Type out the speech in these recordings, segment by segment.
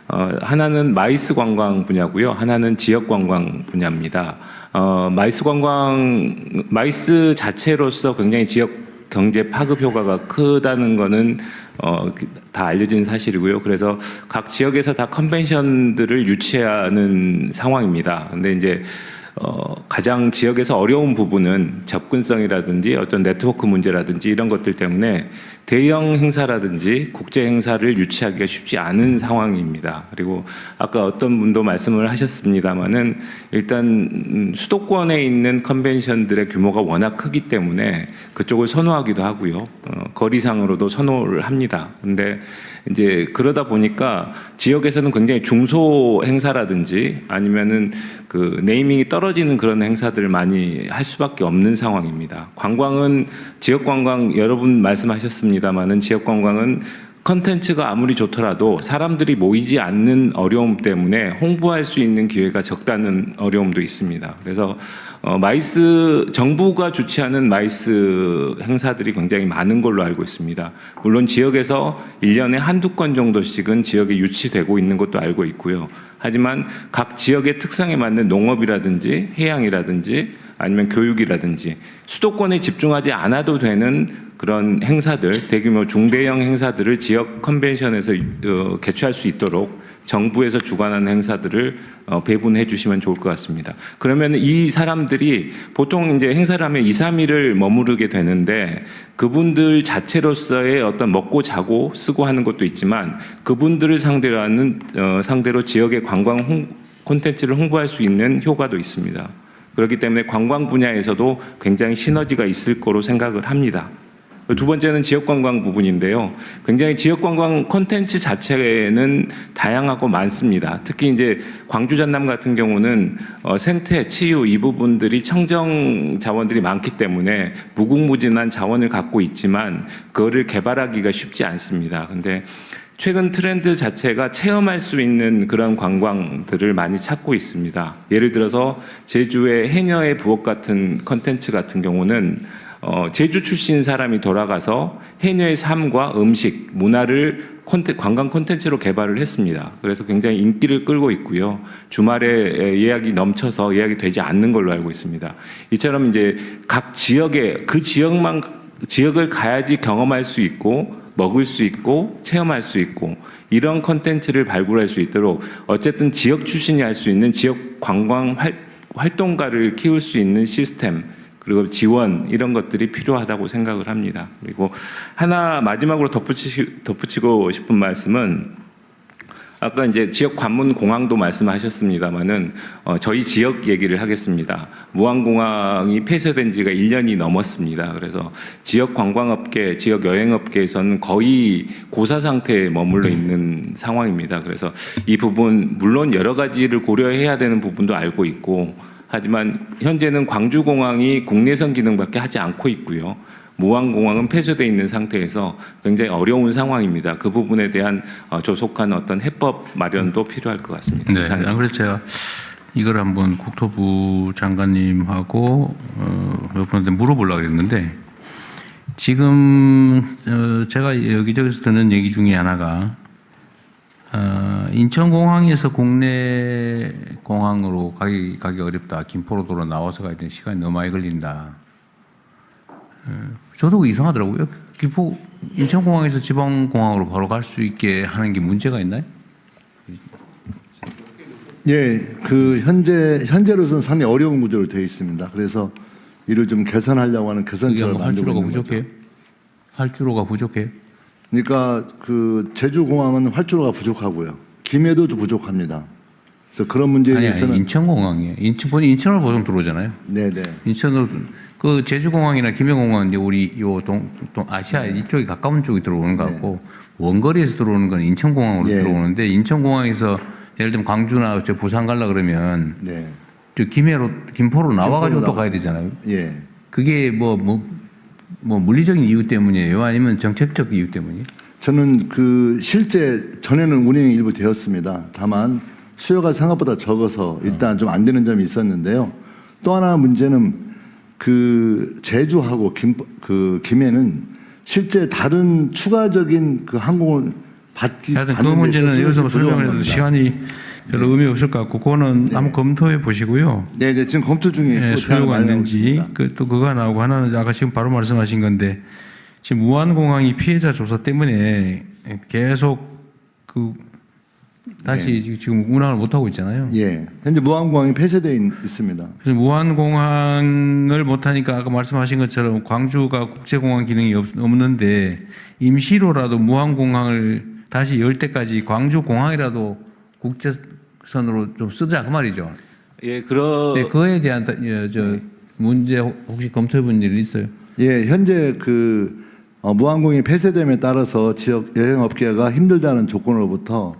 하나는 마이스 관광 분야고요. 하나는 지역 관광 분야입니다. 마이스 자체로서 굉장히 지역 경제 파급 효과가 크다는 거는 다 알려진 사실이고요. 그래서 각 지역에서 다 컨벤션들을 유치하는 상황입니다. 근데 이제 가장 지역에서 어려운 부분은 접근성이라든지 어떤 네트워크 문제라든지 이런 것들 때문에 대형 행사라든지 국제 행사를 유치하기가 쉽지 않은 상황입니다. 그리고 아까 어떤 분도 말씀을 하셨습니다마는 일단 수도권에 있는 컨벤션들의 규모가 워낙 크기 때문에 그쪽을 선호하기도 하고요. 거리상으로도 선호를 합니다. 근데 이제 그러다 보니까 지역에서는 굉장히 중소 행사라든지 아니면은 그 네이밍이 떨어지는 그런 행사들을 많이 할 수밖에 없는 상황입니다. 관광은 지역 관광 여러분 말씀하셨습니다마는 지역 관광은 컨텐츠가 아무리 좋더라도 사람들이 모이지 않는 어려움 때문에 홍보할 수 있는 기회가 적다는 어려움도 있습니다. 그래서 정부가 주최하는 마이스 행사들이 굉장히 많은 걸로 알고 있습니다. 물론 지역에서 1년에 한두 건 정도씩은 지역에 유치되고 있는 것도 알고 있고요. 하지만 각 지역의 특성에 맞는 농업이라든지 해양이라든지 아니면 교육이라든지 수도권에 집중하지 않아도 되는 그런 행사들, 대규모 중대형 행사들을 지역 컨벤션에서 개최할 수 있도록 정부에서 주관하는 행사들을 배분해 주시면 좋을 것 같습니다. 그러면 이 사람들이 보통 이제 행사를 하면 2, 3일을 머무르게 되는데 그분들 자체로서의 어떤 먹고 자고 쓰고 하는 것도 있지만 그분들을 상대로 지역의 관광 콘텐츠를 홍보할 수 있는 효과도 있습니다. 그렇기 때문에 관광 분야에서도 굉장히 시너지가 있을 거로 생각을 합니다. 두 번째는 지역관광 부분인데요. 굉장히 지역관광 콘텐츠 자체는 다양하고 많습니다. 특히 이제 광주 전남 같은 경우는 생태, 치유 이 부분들이 청정 자원들이 많기 때문에 무궁무진한 자원을 갖고 있지만 그거를 개발하기가 쉽지 않습니다. 근데 최근 트렌드 자체가 체험할 수 있는 그런 관광들을 많이 찾고 있습니다. 예를 들어서 제주의 해녀의 부엌 같은 콘텐츠 같은 경우는 제주 출신 사람이 돌아가서 해녀의 삶과 음식, 문화를 관광 콘텐츠로 개발을 했습니다. 그래서 굉장히 인기를 끌고 있고요. 주말에 예약이 넘쳐서 예약이 되지 않는 걸로 알고 있습니다. 이처럼 이제 각 지역에 그 지역을 가야지 경험할 수 있고 먹을 수 있고 체험할 수 있고 이런 콘텐츠를 발굴할 수 있도록 어쨌든 지역 출신이 할 수 있는 지역 관광 활동가를 키울 수 있는 시스템 그리고 지원 이런 것들이 필요하다고 생각을 합니다. 그리고 하나 마지막으로 덧붙이고 싶은 말씀은 아까 이제 지역 관문 공항도 말씀하셨습니다마는 저희 지역 얘기를 하겠습니다. 무안공항이 폐쇄된 지가 1년이 넘었습니다. 그래서 지역 관광업계, 지역 여행업계에서는 거의 고사 상태에 머물러 있는 상황입니다. 그래서 이 부분 물론 여러 가지를 고려해야 되는 부분도 알고 있고 하지만 현재는 광주공항이 국내선 기능밖에 하지 않고 있고요. 무안공항은 폐쇄되어 있는 상태에서 굉장히 어려운 상황입니다. 그 부분에 대한 조속한 어떤 해법 마련도 필요할 것 같습니다. 네, 그래서 제가 이걸 한번 국토부 장관님하고 몇 분한테 물어보려고 했는데 지금 제가 여기저기서 듣는 얘기 중에 하나가 인천공항에서 국내 공항으로 가기 어렵다. 김포로 나와서 가야 되는 시간이 너무 많이 걸린다. 저도 이상하더라고요. 인천공항에서 지방공항으로 바로 갈 수 있게 하는 게 문제가 있나요? 예, 현재로서는 상당히 어려운 구조로 되어 있습니다. 그래서 이를 좀 개선하려고 하는 개선책을 만들고 있는 거죠. 활주로가 부족해요? 그러니까 제주공항은 활주로가 부족하고요. 김해도 부족합니다. 그래서 그런 문제에 대해서는 인천공항이에요. 인천으로 보통 들어오잖아요. 네네. 인천으로 제주공항이나 김해공항은 이제 우리 아시아 이쪽이 가까운 쪽이 들어오는 것 같고 원거리에서 들어오는 건 인천공항으로 들어오는데 인천공항에서 예를 들면 광주나 부산 가려 그러면 김포로 나와가지고 또 가야 되잖아요. 예. 그게 뭐 물리적인 이유 때문이에요? 아니면 정책적 이유 때문이에요? 저는 실제 전에는 운행이 일부 되었습니다. 다만 수요가 생각보다 적어서 일단 좀 안 되는 점이 있었는데요. 또 하나 문제는 제주하고 김해는 실제 다른 추가적인 항공을 하여튼 그 문제는 여기서 설명을 해도 시간이 별로 의미 없을 것 같고 그거는 한번 검토해 보시고요. 네, 네, 지금 검토 중에 네, 수요가 있는지 또 그거 나오고 하나는 아까 지금 바로 말씀하신 건데 지금 무안공항이 피해자 조사 때문에 계속 다시 지금 운항을 못 하고 있잖아요. 예, 현재 무안공항이 폐쇄되어 있습니다. 그래서 무안공항을 못 하니까 아까 말씀하신 것처럼 광주가 국제공항 기능이 없는데 임시로라도 무안공항을 다시 열 때까지 광주공항이라도 국제선으로 좀 쓰자 그 말이죠. 예, 네, 그거에 대한 문제 혹시 검토해 본 일 있어요? 예, 현재 무항공이 폐쇄됨에 따라서 지역 여행업계가 힘들다는 조건으로부터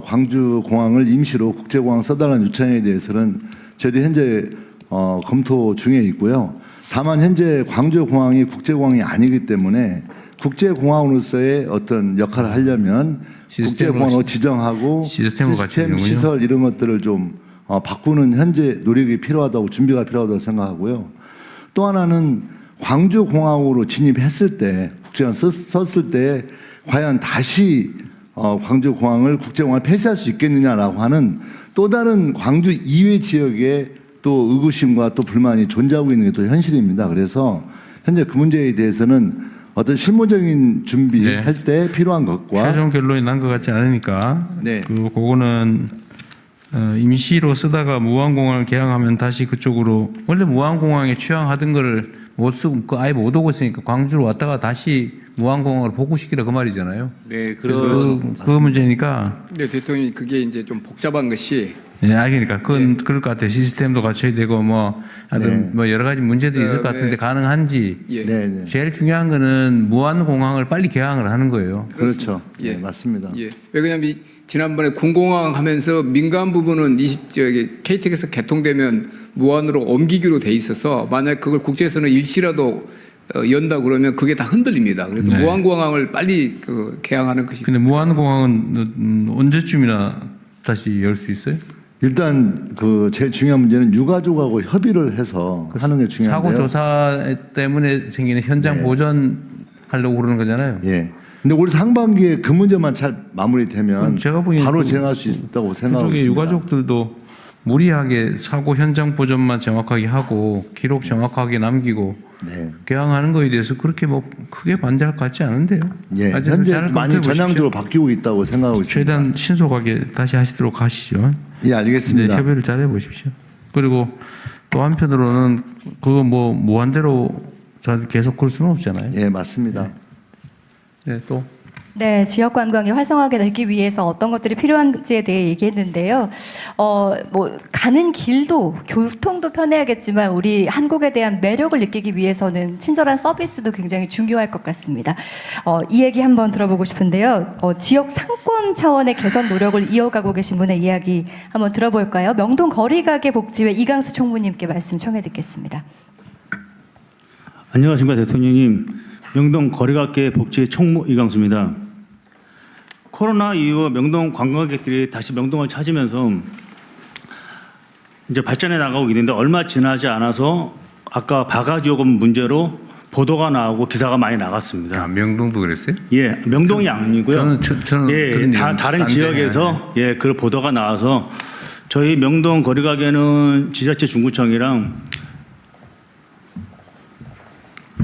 광주 공항을 임시로 국제공항 써달라는 요청에 대해서는 저희도 현재 검토 중에 있고요. 다만 현재 광주 공항이 국제공항이 아니기 때문에 국제공항으로서의 어떤 역할을 하려면 국제공항으로 지정하고 시스템을 시스템 갖추는군요. 시설 이런 것들을 좀 바꾸는 현재 노력이 필요하다고 준비가 필요하다고 생각하고요. 또 하나는 광주 공항으로 진입했을 때 국제공항 썼을 때 과연 다시 광주 공항을 국제공항을 폐쇄할 수 있겠느냐라고 하는 또 다른 광주 이외 지역에 또 의구심과 또 불만이 존재하고 있는 게 또 현실입니다. 그래서 현재 그 문제에 대해서는 어떤 실무적인 준비할 때 필요한 것과 최종 결론이 난 것 같지 않으니까 네. 그거는 임시로 쓰다가 무안공항을 개항하면 다시 그쪽으로 원래 무안공항에 취항하던 거를 못 쓰고 아예 못 오고 있으니까 광주로 왔다가 다시 무안공항으로 복구시키라 그 말이잖아요. 네, 그래서 그 문제니까. 네, 대통령이 그게 이제 좀 복잡한 것이 네, 그러니까 그건 그럴 것 같아요. 시스템도 갖춰야 되고 하여튼 뭐 여러 가지 문제들이 있을 것 같은데 가능한지. 예. 네, 네. 제일 중요한 거는 무안공항을 빨리 개항을 하는 거예요. 그렇죠. 예. 네, 맞습니다. 예. 왜냐하면 지난번에 군공항 하면서 민간 부분은 KTX에서 개통되면 무안으로 옮기기로 돼 있어서 만약 그걸 국제에서는 일시라도 연다 그러면 그게 다 흔들립니다. 그래서 네. 무안공항을 빨리 개항하는 것이. 근데 무안공항은 언제쯤이나 다시 열 수 있어요? 일단 제일 중요한 문제는 유가족하고 협의를 해서 하는 게 중요한데요. 사고 조사 때문에 생기는 현장 네. 보전하려고 그러는 거잖아요. 예. 근데 올 상반기에 그 문제만 잘 마무리되면 그럼 제가 보기에는 바로 진행할 수 있다고 생각하고 그쪽에 있습니다. 유가족들도 무리하게 사고 현장 보전만 정확하게 하고 기록 정확하게 남기고 네. 개항하는 거에 대해서 그렇게 크게 반대할 것 같지 않은데요. 예. 하여튼 현재 잘 많이 검토해 보십시오. 전향적으로 바뀌고 있다고 생각하고 있습니다. 최대한 신속하게 다시 하시도록 하시죠. 예, 네, 알겠습니다. 협의를 잘 해보십시오. 그리고 또 한편으로는 그거 무한대로 계속 걸 수는 없잖아요. 예, 맞습니다. 네, 또. 네, 지역 관광이 활성화가 되기 위해서 어떤 것들이 필요한지에 대해 얘기했는데요. 가는 길도 교통도 편해야겠지만 우리 한국에 대한 매력을 느끼기 위해서는 친절한 서비스도 굉장히 중요할 것 같습니다. 이 얘기 한번 들어보고 싶은데요. 지역 상권 차원의 개선 노력을 이어가고 계신 분의 이야기 한번 들어볼까요? 명동 거리가게 복지회 이강수 총무님께 말씀 청해 듣겠습니다. 안녕하십니까 대통령님. 명동 거리가게 복지회 총무 이강수입니다. 코로나 이후 명동 관광객들이 다시 명동을 찾으면서 이제 발전해 나가고 있는데 얼마 지나지 않아서 아까 바가지 요금 문제로 보도가 나오고 기사가 많이 나갔습니다. 명동도 그랬어요? 예, 명동이 아니고요. 저는 예, 다른 지역에서 예, 그 보도가 나와서 저희 명동 거리가게는 지자체 중구청이랑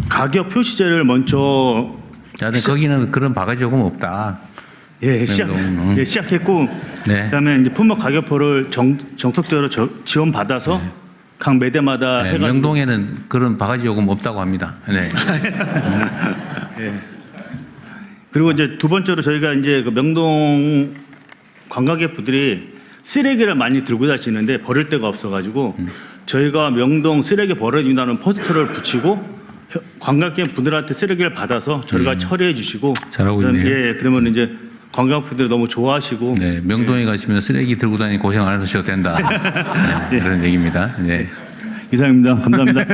가격 표시제를 먼저 거기는 그런 바가지 요금 없다. 시작했고 네. 그다음에 이제 품목 가격표를 정석적으로 지원받아서 각 매대마다 네, 해가지고 명동에는 그런 바가지 요금 없다고 합니다. 네. 예. 그리고 이제 두 번째로 저희가 이제 그 명동 관광객분들이 쓰레기를 많이 들고 다니는데 버릴 데가 없어가지고 저희가 명동 쓰레기 버려진다는 포스터를 붙이고 관광객 분들한테 쓰레기를 받아서 저희가 처리해 주시고 잘하고 있네요. 예, 그러면 이제 관광객분들이 너무 좋아하시고 네, 명동에 가시면 쓰레기 들고 다니고 고생 안 하셔도 된다. 네, 그런 얘기입니다. 네. 이상입니다. 감사합니다.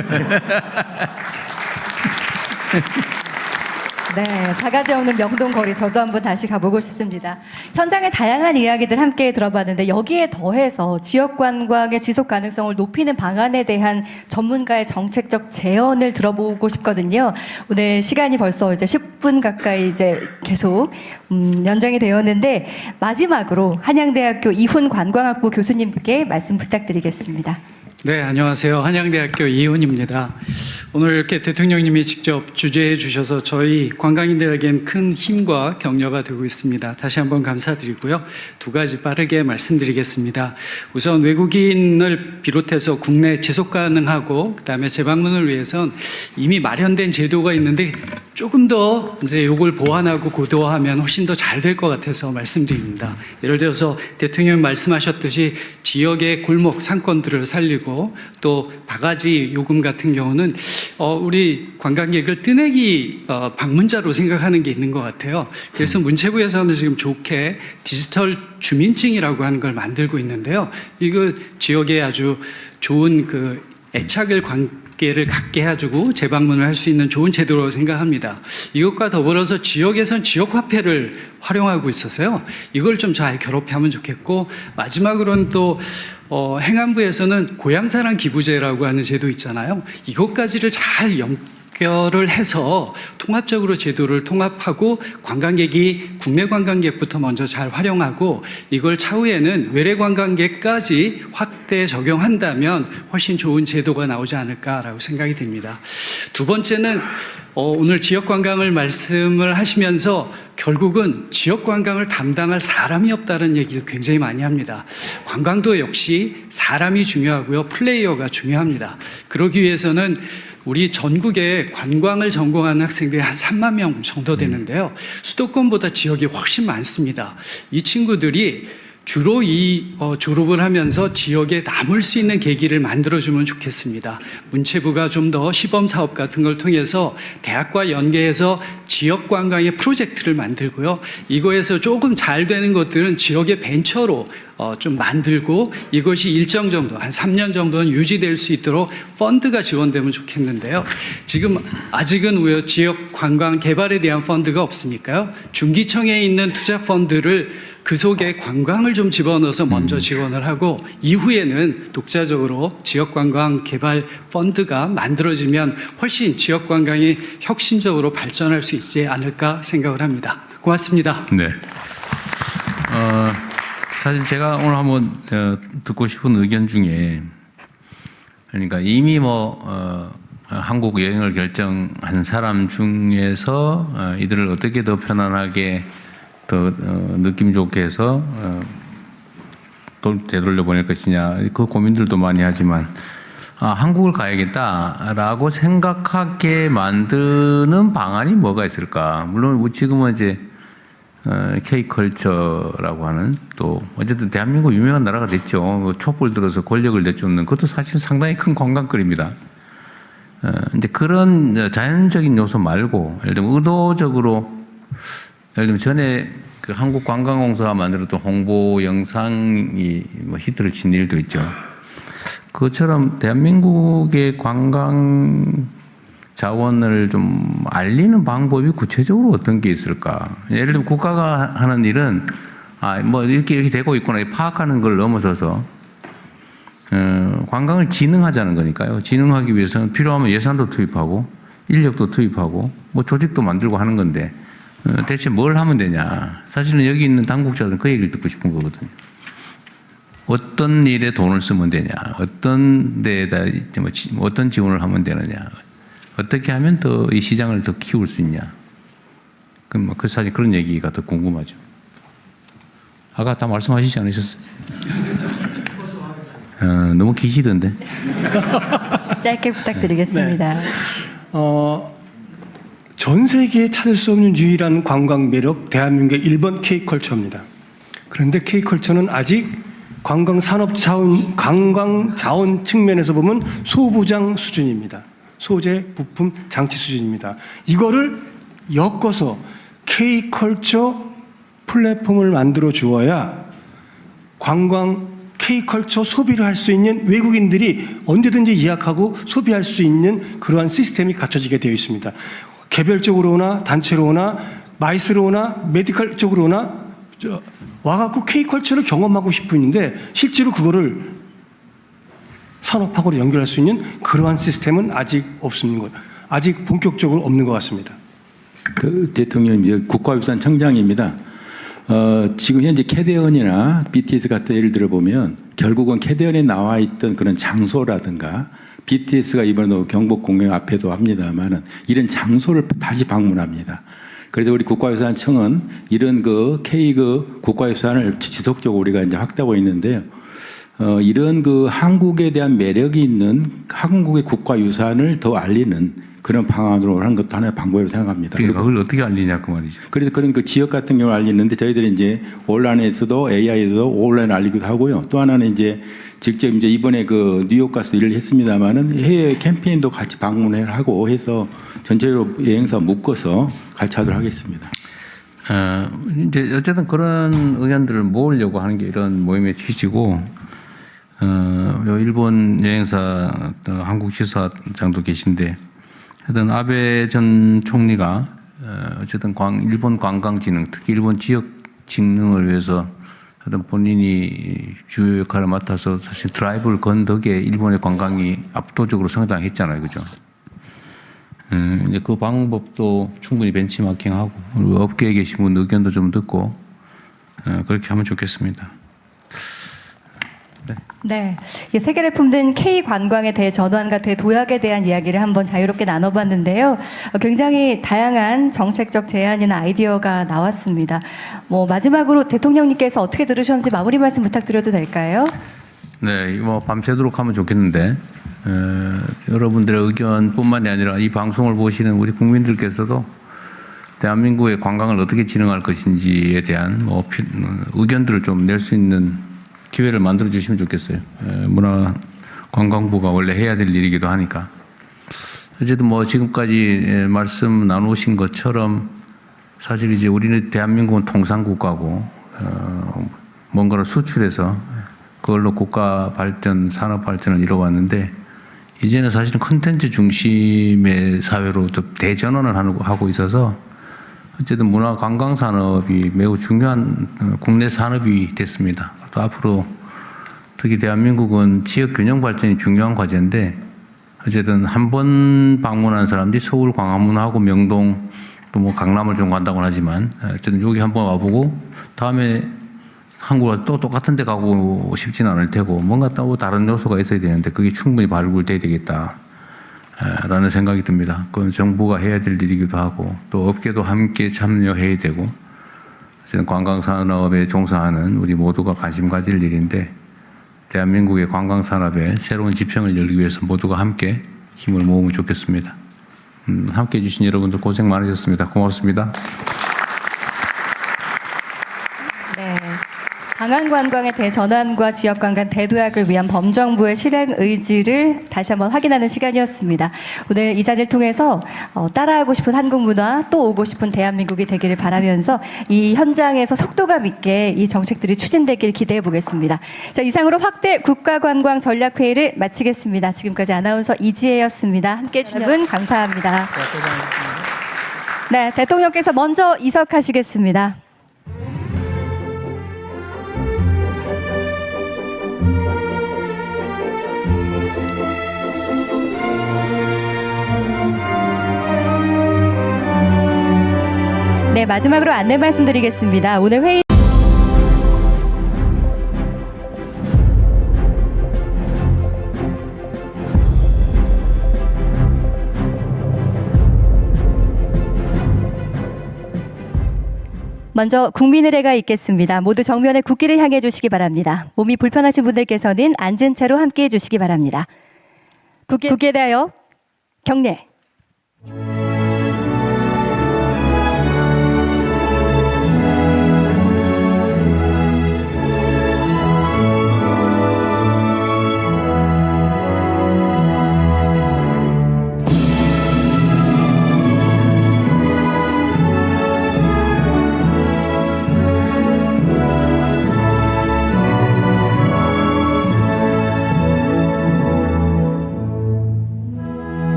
네, 바가지 없는 명동거리 저도 한번 다시 가보고 싶습니다. 현장의 다양한 이야기들 함께 들어봤는데 여기에 더해서 지역 관광의 지속 가능성을 높이는 방안에 대한 전문가의 정책적 제언을 들어보고 싶거든요. 오늘 시간이 벌써 이제 10분 가까이 이제 계속 연장이 되었는데 마지막으로 한양대학교 이훈 관광학부 교수님께 말씀 부탁드리겠습니다. 네, 안녕하세요. 한양대학교 이훈입니다. 오늘 이렇게 대통령님이 직접 주재해 주셔서 저희 관광인들에겐 큰 힘과 격려가 되고 있습니다. 다시 한번 감사드리고요. 두 가지 빠르게 말씀드리겠습니다. 우선 외국인을 비롯해서 국내 지속 가능하고 그다음에 재방문을 위해선 이미 마련된 제도가 있는데 조금 더 이제 이걸 보완하고 고도화하면 훨씬 더 잘 될 것 같아서 말씀드립니다. 예를 들어서 대통령 말씀하셨듯이 지역의 골목 상권들을 살리고 또 바가지 요금 같은 경우는 우리 관광객을 뜨내기 방문자로 생각하는 게 있는 것 같아요. 그래서 문체부에서는 지금 좋게 디지털 주민증이라고 하는 걸 만들고 있는데요. 이거 지역에 아주 좋은 그 애착을 관계를 갖게 해주고 재방문을 할 수 있는 좋은 제도라고 생각합니다. 이것과 더불어서 지역에선 지역화폐를 활용하고 있어서요. 이걸 좀 잘 결합하면 좋겠고 마지막으로는 또 행안부에서는 고향사랑 기부제라고 하는 제도 있잖아요. 이것까지를 잘 연결을 해서 통합적으로 제도를 통합하고 관광객이 국내 관광객부터 먼저 잘 활용하고 이걸 차후에는 외래 관광객까지 확대 적용한다면 훨씬 좋은 제도가 나오지 않을까라고 생각이 됩니다. 두 번째는 오늘 지역 관광을 말씀을 하시면서 결국은 지역 관광을 담당할 사람이 없다는 얘기를 굉장히 많이 합니다. 관광도 역시 사람이 중요하고요. 플레이어가 중요합니다. 그러기 위해서는 우리 전국에 관광을 전공하는 학생들이 한 3만 명 정도 되는데요. 수도권보다 지역이 훨씬 많습니다. 이 친구들이 주로 졸업을 하면서 지역에 남을 수 있는 계기를 만들어주면 좋겠습니다. 문체부가 좀 더 시범 사업 같은 걸 통해서 대학과 연계해서 지역 관광의 프로젝트를 만들고요. 이거에서 조금 잘 되는 것들은 지역의 벤처로 좀 만들고 이것이 일정 정도 한 3년 정도는 유지될 수 있도록 펀드가 지원되면 좋겠는데요. 지금 아직은 지역 관광 개발에 대한 펀드가 없으니까요. 중기청에 있는 투자 펀드를 그 속에 관광을 좀 집어넣어서 먼저 지원을 하고 이후에는 독자적으로 지역관광 개발 펀드가 만들어지면 훨씬 지역관광이 혁신적으로 발전할 수 있지 않을까 생각을 합니다. 고맙습니다. 네. 사실 제가 오늘 한번 듣고 싶은 의견 중에 그러니까 이미 한국 여행을 결정한 사람 중에서 이들을 어떻게 더 편안하게 더 느낌 좋게 해서 되돌려 보낼 것이냐 그 고민들도 많이 하지만 한국을 가야겠다라고 생각하게 만드는 방안이 뭐가 있을까? 물론 지금은 이제 K컬처라고 하는 또 어쨌든 대한민국 유명한 나라가 됐죠. 촛불 들어서 권력을 내쫓는 그것도 사실 상당히 큰 관광거리입니다. 이제 그런 자연적인 요소 말고 예를 들면 의도적으로 예를 들면 전에 그 한국관광공사가 만들었던 홍보 영상이 히트를 친 일도 있죠. 그것처럼 대한민국의 관광 자원을 좀 알리는 방법이 구체적으로 어떤 게 있을까? 예를 들면 국가가 하는 일은 이렇게 되고 있구나 파악하는 걸 넘어서서 관광을 진흥하자는 거니까요. 진흥하기 위해서는 필요하면 예산도 투입하고 인력도 투입하고 조직도 만들고 하는 건데 대체 뭘 하면 되냐. 사실은 여기 있는 당국자들은 그 얘기를 듣고 싶은 거거든요. 어떤 일에 돈을 쓰면 되냐. 어떤 데에다 어떤 지원을 하면 되느냐. 어떻게 하면 더 이 시장을 더 키울 수 있냐. 그 사실 그런 얘기가 더 궁금하죠. 아까 다 말씀하시지 않으셨어요? 너무 기시던데. 짧게 부탁드리겠습니다. 네. 전 세계에 찾을 수 없는 유일한 관광 매력 대한민국의 1번 K컬처입니다. 그런데 K컬처는 아직 관광 자원 측면에서 보면 소부장 수준입니다. 소재, 부품, 장치 수준입니다. 이거를 엮어서 K컬처 플랫폼을 만들어 주어야 관광 K컬처 소비를 할 수 있는 외국인들이 언제든지 예약하고 소비할 수 있는 그러한 시스템이 갖춰지게 되어 있습니다. 개별적으로 오나 단체로 오나 마이스로 오나 메디컬 쪽으로 오나 와갖고 K컬처를 경험하고 싶은데 실제로 그거를 산업학으로 연결할 수 있는 그러한 시스템은 아직 없는 것, 아직 본격적으로 없는 것 같습니다. 그 대통령 국가유산청장입니다. 지금 현재 캐대언이나 BTS 같은 예를 들어 보면 결국은 캐대언에 나와 있던 그런 장소라든가 BTS가 이번에도 경복 공연 앞에도 합니다만은 이런 장소를 다시 방문합니다. 그래서 우리 국가유산청은 이런 그 K 그 국가유산을 지속적으로 우리가 이제 확대하고 있는데요. 이런 그 한국에 대한 매력이 있는 한국의 국가유산을 더 알리는 그런 방안으로 하는 것도 하나의 방법이라고 생각합니다. 그러니까 그걸 어떻게 알리냐 그 말이죠. 그래서 그런 그 지역 같은 경우를 알리는데 저희들이 이제 온라인에서도 AI에서도 온라인 알리기도 하고요. 또 하나는 이제 직접 이제 이번에 그 뉴욕 가서 일을 했습니다만은 해외 캠페인도 같이 방문을 하고 해서 전체적으로 여행사 묶어서 같이 하도록 하겠습니다. 이제 어쨌든 그런 의견들을 모으려고 하는 게 이런 모임의 취지고, 요 일본 여행사 또 한국 지사장도 계신데, 하여튼 아베 전 총리가 어쨌든 일본 관광진흥, 특히 일본 지역 진흥을 위해서 하여튼 본인이 주요 역할을 맡아서 사실 드라이브를 건 덕에 일본의 관광이 압도적으로 성장했잖아요, 그죠? 이제 그 방법도 충분히 벤치마킹하고 그리고 업계에 계신 분 의견도 좀 듣고 그렇게 하면 좋겠습니다. 네, 세계를 품는 K 관광에 대해 전환과 대도약에 대한 이야기를 한번 자유롭게 나눠봤는데요. 굉장히 다양한 정책적 제안이나 아이디어가 나왔습니다. 마지막으로 대통령님께서 어떻게 들으셨는지 마무리 말씀 부탁드려도 될까요? 네, 밤새도록 하면 좋겠는데 여러분들의 의견뿐만이 아니라 이 방송을 보시는 우리 국민들께서도 대한민국의 관광을 어떻게 진흥할 것인지에 대한 의견들을 좀 낼 수 있는 기회를 만들어 주시면 좋겠어요. 문화관광부가 원래 해야 될 일이기도 하니까. 어쨌든 지금까지 말씀 나누신 것처럼 사실 이제 우리는 대한민국은 통상국가고 뭔가를 수출해서 그걸로 국가 발전, 산업 발전을 이뤄왔는데 이제는 사실은 콘텐츠 중심의 사회로 또 대전환을 하고 있어서 어쨌든 문화관광 산업이 매우 중요한 국내 산업이 됐습니다. 또 앞으로 특히 대한민국은 지역 균형 발전이 중요한 과제인데 어쨌든 한 번 방문한 사람들이 서울 광화문하고 명동 또 강남을 좀 간다고는 하지만 어쨌든 여기 한번 와보고 다음에 한국과 또 똑같은 데 가고 싶지는 않을 테고 뭔가 또 다른 요소가 있어야 되는데 그게 충분히 발굴돼야 되겠다. 라는 생각이 듭니다. 그건 정부가 해야 될 일이기도 하고 또 업계도 함께 참여해야 되고 관광산업에 종사하는 우리 모두가 관심 가질 일인데 대한민국의 관광산업에 새로운 지평을 열기 위해서 모두가 함께 힘을 모으면 좋겠습니다. 함께해 주신 여러분들 고생 많으셨습니다. 고맙습니다. 네. 방한 관광에 대해 전환과 지역 관광 대도약을 위한 범정부의 실행 의지를 다시 한번 확인하는 시간이었습니다. 오늘 이 자리를 통해서 따라하고 싶은 한국 문화, 또 오고 싶은 대한민국이 되기를 바라면서 이 현장에서 속도감 있게 이 정책들이 추진되길 기대해 보겠습니다. 자, 이상으로 확대 국가관광 전략회의를 마치겠습니다. 지금까지 아나운서 이지혜였습니다. 함께해 주신 여러분 감사합니다. 네, 대통령께서 먼저 이석하시겠습니다. 네, 마지막으로 안내 말씀드리겠습니다. 오늘 회의 먼저 국민의례가 있겠습니다. 모두 정면에 국기를 향해 주시기 바랍니다. 몸이 불편하신 분들께서는 앉은 채로 함께해 주시기 바랍니다. 국기에 대하여 경례.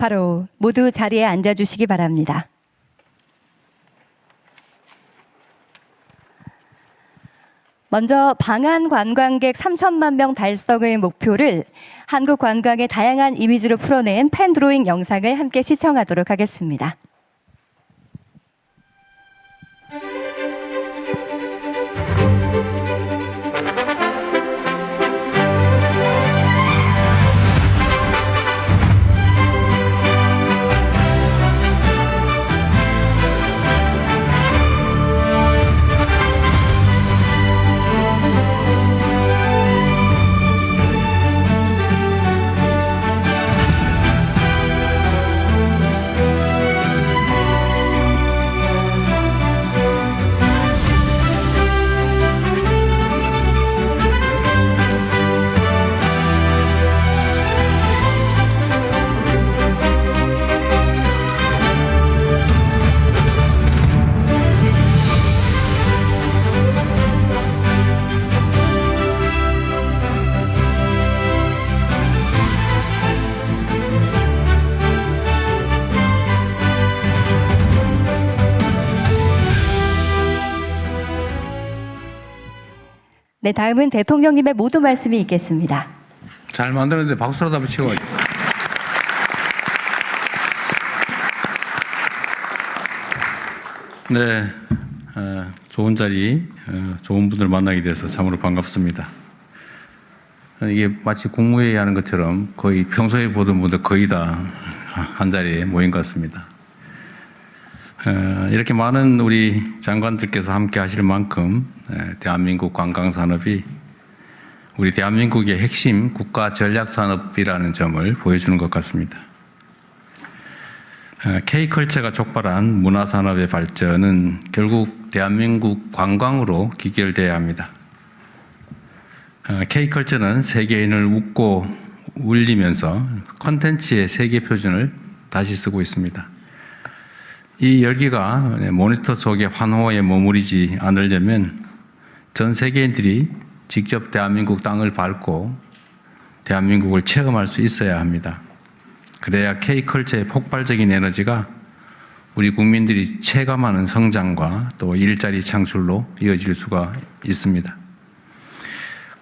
바로 모두 자리에 앉아주시기 바랍니다. 먼저 방한 관광객 3천만 명 달성의 목표를 한국 관광의 다양한 이미지로 풀어낸 펜 드로잉 영상을 함께 시청하도록 하겠습니다. 네, 다음은 대통령님의 모두 말씀이 있겠습니다. 잘 만들었는데 박수라도 한번 치고. 네, 좋은 자리, 좋은 분들 만나게 돼서 참으로 반갑습니다. 이게 마치 국무회의 하는 것처럼 거의 평소에 보던 분들 거의 다 한 자리에 모인 것 같습니다. 이렇게 많은 우리 장관들께서 함께 하실 만큼 대한민국 관광산업이 우리 대한민국의 핵심 국가 전략산업이라는 점을 보여주는 것 같습니다. K컬처가 촉발한 문화산업의 발전은 결국 대한민국 관광으로 귀결돼야 합니다. K컬처는 세계인을 웃고 울리면서 콘텐츠의 세계 표준을 다시 쓰고 있습니다. 이 열기가 모니터 속의 환호에 머무르지 않으려면 전 세계인들이 직접 대한민국 땅을 밟고 대한민국을 체험할 수 있어야 합니다. 그래야 K컬처의 폭발적인 에너지가 우리 국민들이 체감하는 성장과 또 일자리 창출로 이어질 수가 있습니다.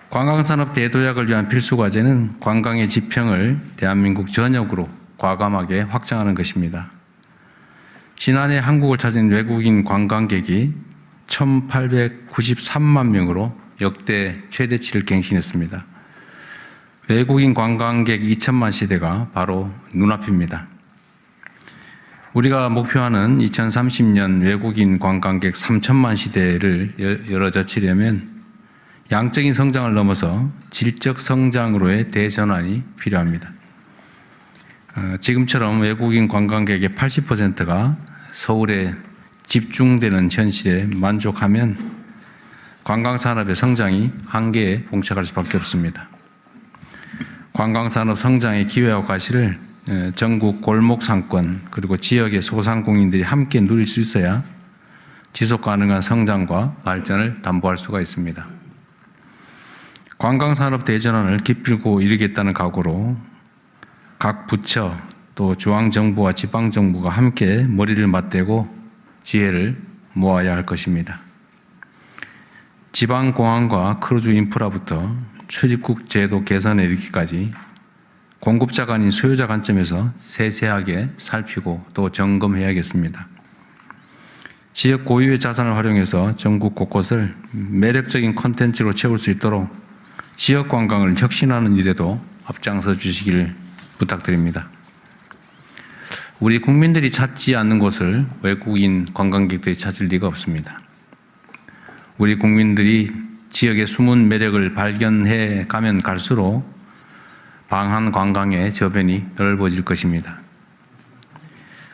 관광산업 대도약을 위한 필수과제는 관광의 지평을 대한민국 전역으로 과감하게 확장하는 것입니다. 지난해 한국을 찾은 외국인 관광객이 1,893만 명으로 역대 최대치를 갱신했습니다. 외국인 관광객 2천만 시대가 바로 눈앞입니다. 우리가 목표하는 2030년 외국인 관광객 3천만 시대를 열어젖히려면 양적인 성장을 넘어서 질적 성장으로의 대전환이 필요합니다. 지금처럼 외국인 관광객의 80%가 서울에 집중되는 현실에 만족하면 관광산업의 성장이 한계에 봉착할 수밖에 없습니다. 관광산업 성장의 기회와 가시를 전국 골목상권 그리고 지역의 소상공인들이 함께 누릴 수 있어야 지속가능한 성장과 발전을 담보할 수가 있습니다. 관광산업 대전환을 기필코 이루겠다는 각오로 각 부처 또 중앙정부와 지방정부가 함께 머리를 맞대고 지혜를 모아야 할 것입니다. 지방공항과 크루즈 인프라부터 출입국 제도 개선에 이르기까지 공급자가 아닌 수요자 관점에서 세세하게 살피고 또 점검해야겠습니다. 지역 고유의 자산을 활용해서 전국 곳곳을 매력적인 콘텐츠로 채울 수 있도록 지역 관광을 혁신하는 일에도 앞장서 주시길 부탁드립니다. 우리 국민들이 찾지 않는 곳을 외국인 관광객들이 찾을 리가 없습니다. 우리 국민들이 지역의 숨은 매력을 발견해 가면 갈수록 방한 관광의 저변이 넓어질 것입니다.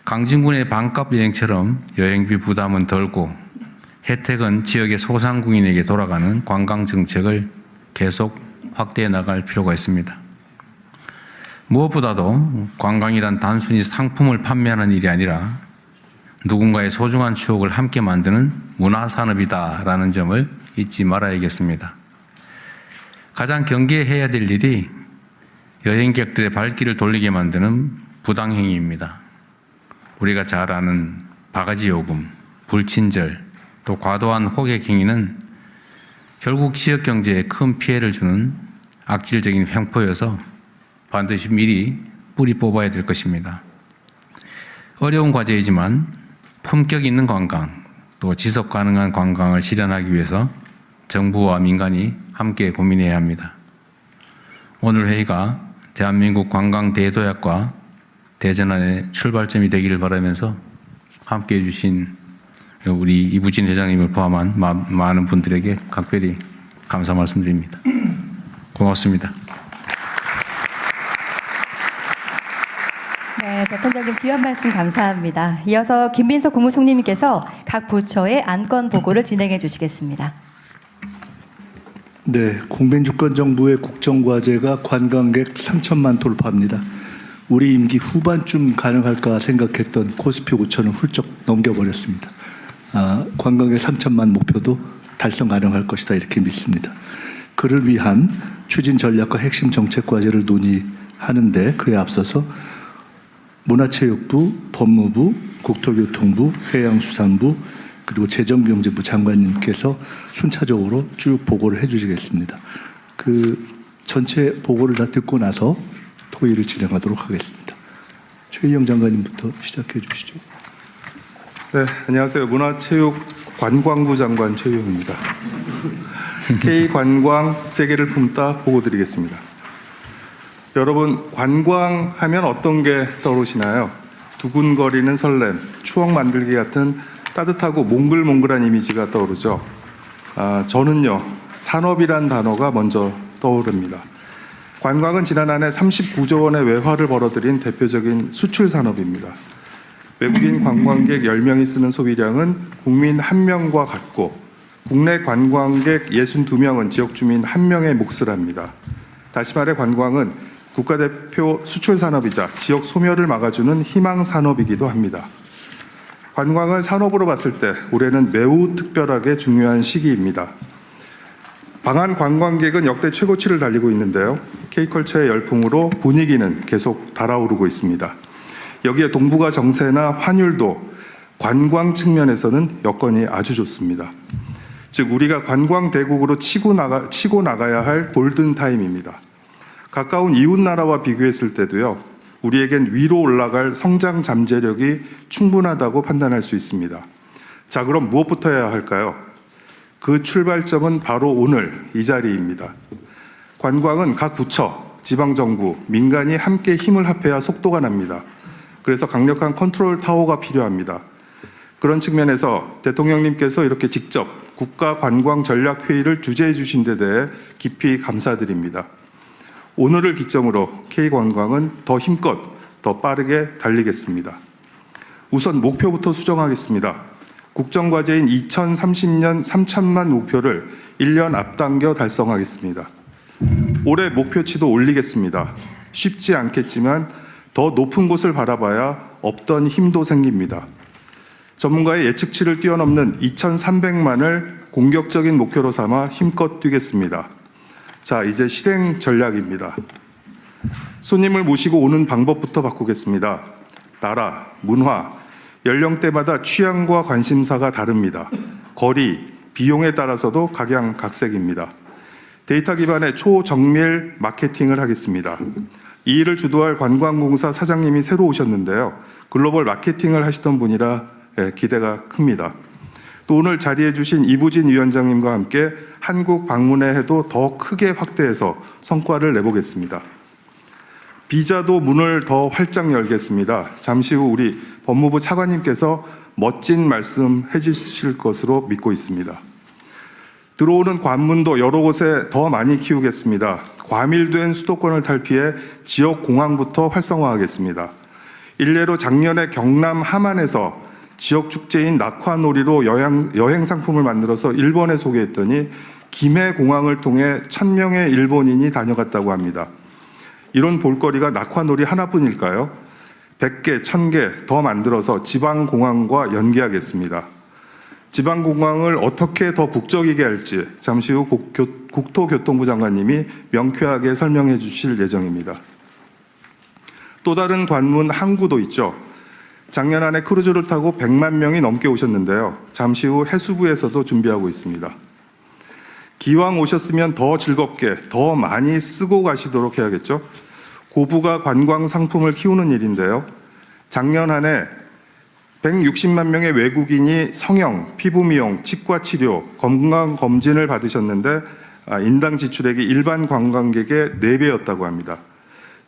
강진군의 반값 여행처럼 여행비 부담은 덜고 혜택은 지역의 소상공인에게 돌아가는 관광 정책을 계속 확대해 나갈 필요가 있습니다. 무엇보다도 관광이란 단순히 상품을 판매하는 일이 아니라 누군가의 소중한 추억을 함께 만드는 문화산업이다라는 점을 잊지 말아야겠습니다. 가장 경계해야 될 일이 여행객들의 발길을 돌리게 만드는 부당행위입니다. 우리가 잘 아는 바가지 요금, 불친절, 또 과도한 호객행위는 결국 지역 경제에 큰 피해를 주는 악질적인 횡포여서 반드시 미리 뿌리 뽑아야 될 것입니다. 어려운 과제이지만 품격 있는 관광, 또 지속 가능한 관광을 실현하기 위해서 정부와 민간이 함께 고민해야 합니다. 오늘 회의가 대한민국 관광 대도약과 대전환의 출발점이 되기를 바라면서 함께해 주신 우리 이부진 회장님을 포함한 많은 분들에게 각별히 감사 말씀드립니다. 고맙습니다. 네, 대통령님 귀한 말씀 감사합니다. 이어서 김민석 국무총리님께서 각 부처의 안건 보고를 진행해 주시겠습니다. 네, 국민주권정부의 국정과제가 관광객 3천만 돌파합니다. 우리 임기 후반쯤 가능할까 생각했던 코스피 5천은 훌쩍 넘겨버렸습니다. 관광객 3천만 목표도 달성 가능할 것이다 이렇게 믿습니다. 그를 위한 추진 전략과 핵심 정책 과제를 논의하는데 그에 앞서서 문화체육부, 법무부, 국토교통부, 해양수산부 그리고 재정경제부 장관님께서 순차적으로 쭉 보고를 해주시겠습니다. 그 전체 보고를 다 듣고 나서 토의를 진행하도록 하겠습니다. 최희영 장관님부터 시작해 주시죠. 네, 안녕하세요. 문화체육관광부 장관 최희영입니다. K관광 세계를 품다 보고 드리겠습니다. 여러분, 관광하면 어떤 게 떠오르시나요? 두근거리는 설렘, 추억 만들기 같은 따뜻하고 몽글몽글한 이미지가 떠오르죠. 저는요, 산업이란 단어가 먼저 떠오릅니다. 관광은 지난 한 해 39조 원의 외화를 벌어들인 대표적인 수출 산업입니다. 외국인 관광객 10명이 쓰는 소비량은 국민 1명과 같고 국내 관광객 62명은 지역 주민 1명의 몫을 합니다. 다시 말해 관광은 국가대표 수출 산업이자 지역 소멸을 막아주는 희망 산업이기도 합니다. 관광을 산업으로 봤을 때 올해는 매우 특별하게 중요한 시기입니다. 방한 관광객은 역대 최고치를 달리고 있는데요. K컬처의 열풍으로 분위기는 계속 달아오르고 있습니다. 여기에 동북아 정세나 환율도 관광 측면에서는 여건이 아주 좋습니다. 즉 우리가 관광 대국으로 치고 나가야 할 골든타임입니다. 가까운 이웃 나라와 비교했을 때도요. 우리에겐 위로 올라갈 성장 잠재력이 충분하다고 판단할 수 있습니다. 자, 그럼 무엇부터 해야 할까요? 그 출발점은 바로 오늘 이 자리입니다. 관광은 각 부처, 지방정부, 민간이 함께 힘을 합해야 속도가 납니다. 그래서 강력한 컨트롤 타워가 필요합니다. 그런 측면에서 대통령님께서 이렇게 직접 국가관광전략회의를 주재해 주신 데 대해 깊이 감사드립니다. 오늘을 기점으로 K관광은 더 힘껏, 더 빠르게 달리겠습니다. 우선 목표부터 수정하겠습니다. 국정과제인 2030년 3천만 목표를 1년 앞당겨 달성하겠습니다. 올해 목표치도 올리겠습니다. 쉽지 않겠지만 더 높은 곳을 바라봐야 없던 힘도 생깁니다. 전문가의 예측치를 뛰어넘는 2,300만을 공격적인 목표로 삼아 힘껏 뛰겠습니다. 자, 이제 실행 전략입니다. 손님을 모시고 오는 방법부터 바꾸겠습니다. 나라, 문화, 연령대마다 취향과 관심사가 다릅니다. 거리, 비용에 따라서도 각양각색입니다. 데이터 기반의 초정밀 마케팅을 하겠습니다. 이 일을 주도할 관광공사 사장님이 새로 오셨는데요. 글로벌 마케팅을 하시던 분이라 기대가 큽니다. 또 오늘 자리해 주신 이부진 위원장님과 함께 한국 방문의 해도 더 크게 확대해서 성과를 내보겠습니다. 비자도 문을 더 활짝 열겠습니다. 잠시 후 우리 법무부 차관님께서 멋진 말씀 해주실 것으로 믿고 있습니다. 들어오는 관문도 여러 곳에 더 많이 키우겠습니다. 과밀된 수도권을 탈피해 지역 공항부터 활성화하겠습니다. 일례로 작년에 경남 함안에서 지역 축제인 낙화놀이로 여행 상품을 만들어서 일본에 소개했더니 김해 공항을 통해 1,000명의 일본인이 다녀갔다고 합니다. 이런 볼거리가 낙화놀이 하나뿐일까요? 100개, 1,000개 더 만들어서 지방공항과 연계하겠습니다. 지방공항을 어떻게 더 북적이게 할지 잠시 후 국토교통부 장관님이 명쾌하게 설명해 주실 예정입니다. 또 다른 관문 항구도 있죠. 작년 안에 크루즈를 타고 100만 명이 넘게 오셨는데요. 잠시 후 해수부에서도 준비하고 있습니다. 기왕 오셨으면 더 즐겁게, 더 많이 쓰고 가시도록 해야겠죠. 고부가 관광 상품을 키우는 일인데요. 작년 한 해 160만 명의 외국인이 성형, 피부 미용, 치과 치료, 건강 검진을 받으셨는데 인당 지출액이 일반 관광객의 4배였다고 합니다.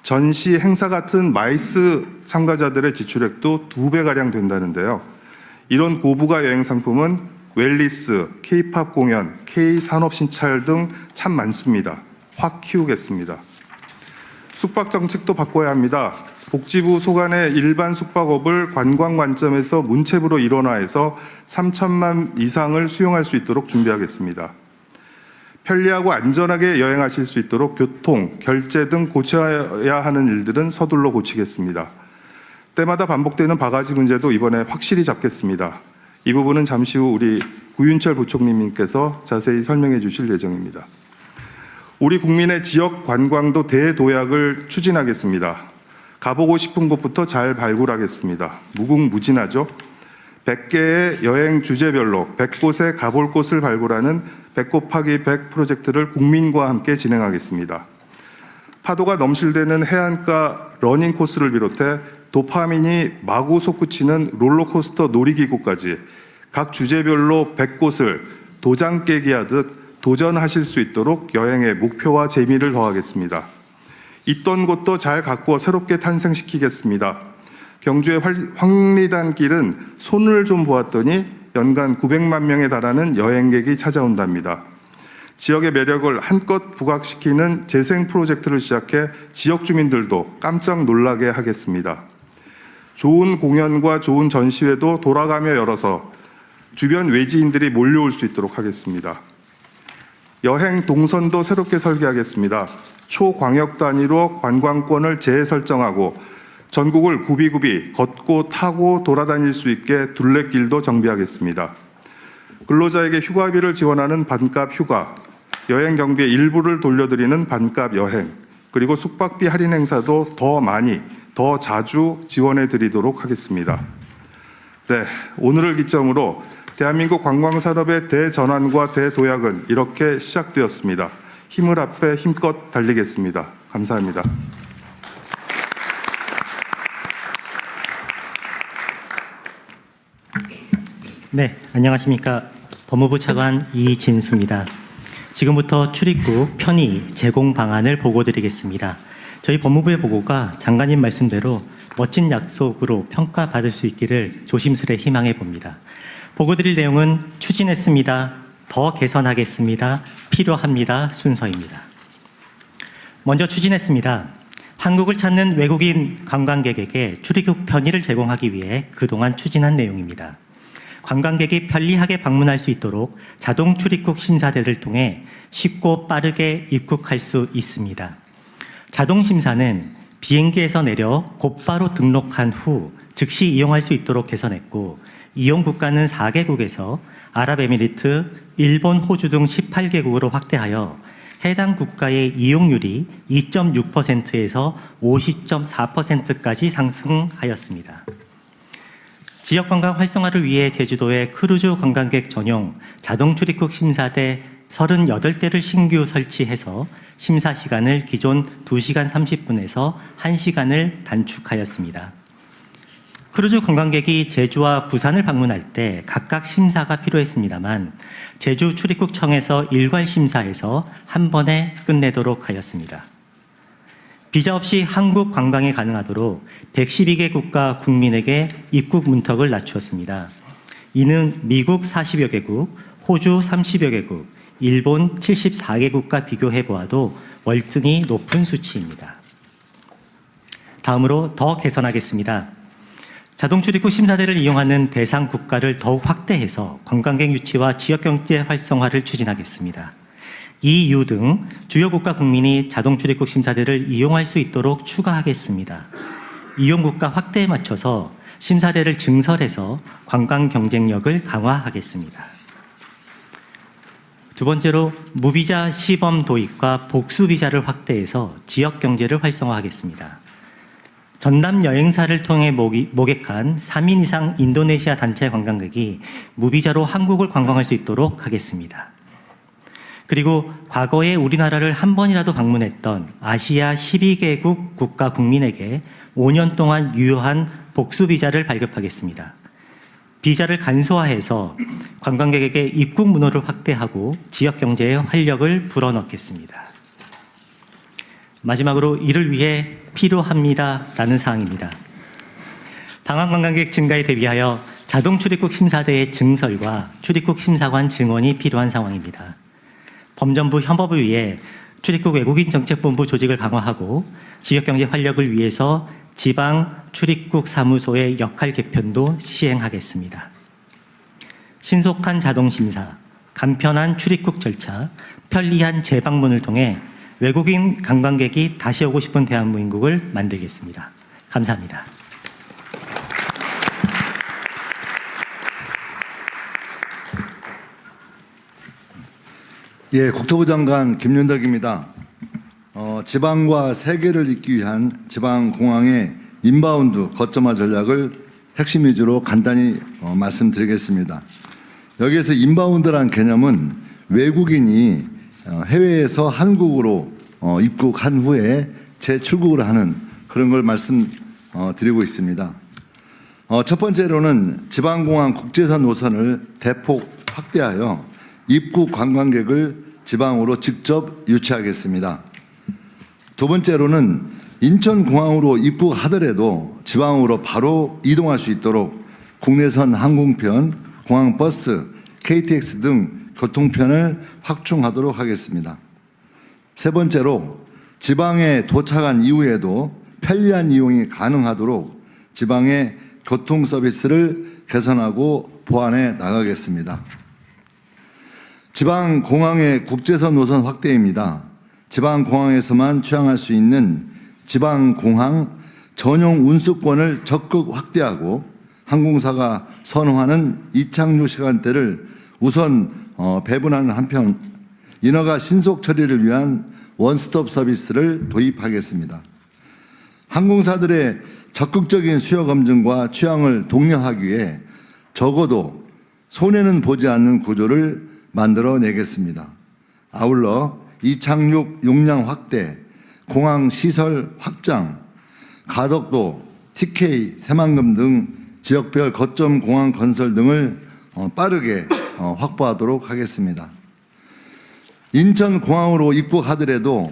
전시, 행사 같은 마이스 참가자들의 지출액도 2배가량 된다는데요. 이런 고부가 여행 상품은 웰리스, K-팝 공연, K-산업신찰 등 참 많습니다. 확 키우겠습니다. 숙박 정책도 바꿔야 합니다. 복지부 소관의 일반 숙박업을 관광 관점에서 문체부로 일원화해서 3천만 이상을 수용할 수 있도록 준비하겠습니다. 편리하고 안전하게 여행하실 수 있도록 교통, 결제 등 고쳐야 하는 일들은 서둘러 고치겠습니다. 때마다 반복되는 바가지 문제도 이번에 확실히 잡겠습니다. 이 부분은 잠시 후 우리 구윤철 부총리님께서 자세히 설명해 주실 예정입니다. 우리 국민의 지역 관광도 대도약을 추진하겠습니다. 가보고 싶은 곳부터 잘 발굴하겠습니다. 무궁무진하죠? 100개의 여행 주제별로 100곳에 가볼 곳을 발굴하는 100 곱하기 100 프로젝트를 국민과 함께 진행하겠습니다. 파도가 넘실대는 해안가 러닝 코스를 비롯해 도파민이 마구 솟구치는 롤러코스터 놀이기구까지 각 주제별로 100곳을 도장 깨기 하듯 도전하실 수 있도록 여행의 목표와 재미를 더하겠습니다. 있던 곳도 잘 가꾸어 새롭게 탄생시키겠습니다. 경주의 황리단 길은 손을 좀 보았더니 연간 900만 명에 달하는 여행객이 찾아온답니다. 지역의 매력을 한껏 부각시키는 재생 프로젝트를 시작해 지역 주민들도 깜짝 놀라게 하겠습니다. 좋은 공연과 좋은 전시회도 돌아가며 열어서 주변 외지인들이 몰려올 수 있도록 하겠습니다. 여행 동선도 새롭게 설계하겠습니다. 초광역 단위로 관광권을 재설정하고 전국을 굽이굽이 걷고 타고 돌아다닐 수 있게 둘레길도 정비하겠습니다. 근로자에게 휴가비를 지원하는 반값 휴가, 여행 경비의 일부를 돌려드리는 반값 여행, 그리고 숙박비 할인 행사도 더 많이, 더 자주 지원해 드리도록 하겠습니다. 네, 오늘을 기점으로 대한민국 관광산업의 대전환과 대도약은 이렇게 시작되었습니다. 힘을 합해 힘껏 달리겠습니다. 감사합니다. 네, 안녕하십니까. 법무부 차관 이진수입니다. 지금부터 출입국 편의 제공 방안을 보고드리겠습니다. 저희 법무부의 보고가 장관님 말씀대로 멋진 약속으로 평가받을 수 있기를 조심스레 희망해 봅니다. 보고드릴 내용은 추진했습니다. 더 개선하겠습니다. 필요합니다. 순서입니다. 먼저 추진했습니다. 한국을 찾는 외국인 관광객에게 출입국 편의를 제공하기 위해 그동안 추진한 내용입니다. 관광객이 편리하게 방문할 수 있도록 자동 출입국 심사대를 통해 쉽고 빠르게 입국할 수 있습니다. 자동 심사는 비행기에서 내려 곧바로 등록한 후 즉시 이용할 수 있도록 개선했고, 이용 국가는 4개국에서 아랍에미리트, 일본, 호주 등 18개국으로 확대하여 해당 국가의 이용률이 2.6%에서 50.4%까지 상승하였습니다. 지역관광 활성화를 위해 제주도에 크루즈 관광객 전용 자동 출입국 심사대 38대를 신규 설치해서 심사 시간을 기존 2시간 30분에서 1시간을 단축하였습니다. 크루즈 관광객이 제주와 부산을 방문할 때 각각 심사가 필요했습니다만 제주 출입국청에서 일괄 심사해서 한 번에 끝내도록 하였습니다. 비자 없이 한국 관광이 가능하도록 112개 국가 국민에게 입국 문턱을 낮추었습니다. 이는 미국 40여 개국, 호주 30여 개국, 일본 74개국과 비교해 보아도 월등히 높은 수치입니다. 다음으로 더 개선하겠습니다. 자동 출입국 심사대를 이용하는 대상 국가를 더욱 확대해서 관광객 유치와 지역경제 활성화를 추진하겠습니다. EU 등 주요 국가 국민이 자동 출입국 심사대를 이용할 수 있도록 추가하겠습니다. 이용 국가 확대에 맞춰서 심사대를 증설해서 관광 경쟁력을 강화하겠습니다. 두 번째로 무비자 시범 도입과 복수 비자를 확대해서 지역 경제를 활성화하겠습니다. 전남 여행사를 통해 모객한 3인 이상 인도네시아 단체 관광객이 무비자로 한국을 관광할 수 있도록 하겠습니다. 그리고 과거에 우리나라를 한 번이라도 방문했던 아시아 12개국 국가 국민에게 5년 동안 유효한 복수 비자를 발급하겠습니다. 비자를 간소화해서 관광객에게 입국 문호를 확대하고 지역 경제에 활력을 불어넣겠습니다. 마지막으로 이를 위해 필요합니다라는 사항입니다. 방한 관광객 증가에 대비하여 자동 출입국 심사대의 증설과 출입국 심사관 증원이 필요한 상황입니다. 범정부 협업을 위해 출입국 외국인 정책본부 조직을 강화하고 지역 경제 활력을 위해서 지방 출입국 사무소의 역할 개편도 시행하겠습니다. 신속한 자동 심사, 간편한 출입국 절차, 편리한 재방문을 통해 외국인 관광객이 다시 오고 싶은 대한민국을 만들겠습니다. 감사합니다. 예, 국토부 장관 김윤덕입니다. 지방과 세계를 잇기 위한 지방공항의 인바운드 거점화 전략을 핵심 위주로 간단히 말씀드리겠습니다. 여기에서 인바운드란 개념은 외국인이 해외에서 한국으로 입국한 후에 재출국을 하는 그런 걸 말씀드리고 있습니다. 첫 번째로는 지방공항 국제선 노선을 대폭 확대하여 입국 관광객을 지방으로 직접 유치하겠습니다. 두 번째로는 인천공항으로 입국하더라도 지방으로 바로 이동할 수 있도록 국내선 항공편, 공항버스, KTX 등 교통편을 확충하도록 하겠습니다. 세 번째로 지방에 도착한 이후에도 편리한 이용이 가능하도록 지방의 교통 서비스를 개선하고 보완해 나가겠습니다. 지방공항의 국제선 노선 확대입니다. 지방공항에서만 취항할 수 있는 지방공항 전용 운수권을 적극 확대하고 항공사가 선호하는 이착륙 시간대를 우선 배분하는 한편 인허가 신속 처리를 위한 원스톱 서비스를 도입하겠습니다. 항공사들의 적극적인 수요 검증과 취향을 독려하기 위해 적어도 손해는 보지 않는 구조를 만들어내겠습니다. 아울러 이착륙 용량 확대, 공항 시설 확장, 가덕도, TK, 새만금 등 지역별 거점 공항 건설 등을 빠르게 확보하도록 하겠습니다. 인천공항으로 입국하더라도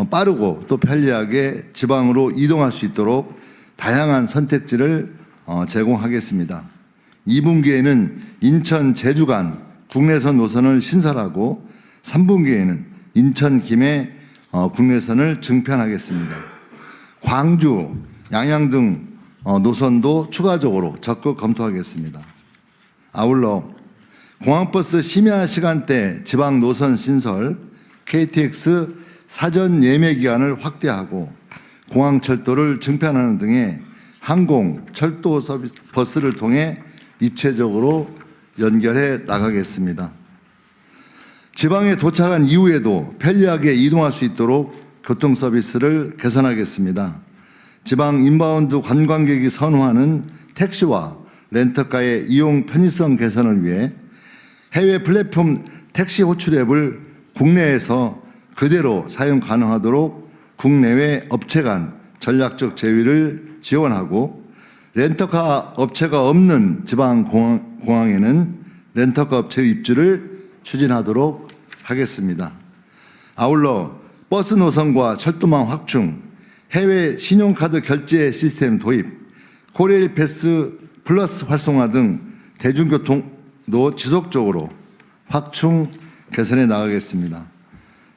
빠르고 또 편리하게 지방으로 이동할 수 있도록 다양한 선택지를 제공하겠습니다. 2분기에는 인천 제주 간 국내선 노선을 신설하고 3분기에는 인천 김해 국내선을 증편하겠습니다. 광주, 양양 등 노선도 추가적으로 적극 검토하겠습니다. 아울러 공항버스 심야 시간대 지방 노선 신설, KTX 사전 예매 기간을 확대하고 공항철도를 증편하는 등의 항공, 철도 서비스 버스를 통해 입체적으로 연결해 나가겠습니다. 지방에 도착한 이후에도 편리하게 이동할 수 있도록 교통 서비스를 개선하겠습니다. 지방 인바운드 관광객이 선호하는 택시와 렌터카의 이용 편의성 개선을 위해 해외 플랫폼 택시 호출 앱을 국내에서 그대로 사용 가능하도록 국내외 업체 간 전략적 제휴를 지원하고 렌터카 업체가 없는 지방 공항에는 렌터카 업체 입주를 추진하도록 하겠습니다. 아울러 버스 노선과 철도망 확충, 해외 신용카드 결제 시스템 도입, 코레일 패스 플러스 활성화 등 대중교통도 지속적으로 확충 개선해 나가겠습니다.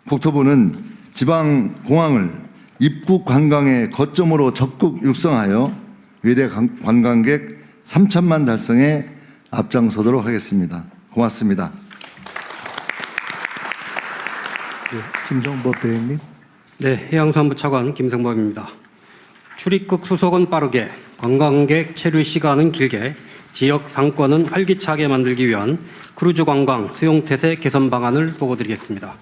국토부는 지방 공항을 입국 관광의 거점으로 적극 육성하여 외래 관광객 3천만 달성에 앞장서도록 하겠습니다. 고맙습니다. 김성법 대행님. 네, 해양수산부 차관 김성법입니다. 출입국 수속은 빠르게, 관광객 체류 시간은 길게, 지역 상권은 활기차게 만들기 위한 크루즈 관광 수용태세 개선 방안을 보고드리겠습니다.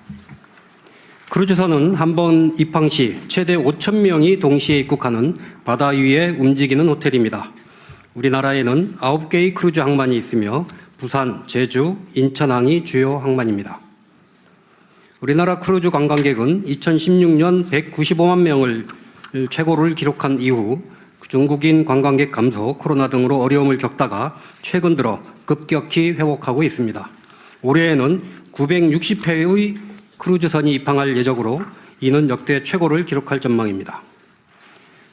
크루즈선은 한 번 입항 시 최대 5,000명이 동시에 입국하는 바다 위에 움직이는 호텔입니다. 우리나라에는 9개의 크루즈 항만이 있으며 부산, 제주, 인천항이 주요 항만입니다. 우리나라 크루즈 관광객은 2016년 195만 명을 최고를 기록한 이후 중국인 관광객 감소, 코로나 등으로 어려움을 겪다가 최근 들어 급격히 회복하고 있습니다. 올해에는 960회의 크루즈선이 입항할 예정으로 이는 역대 최고를 기록할 전망입니다.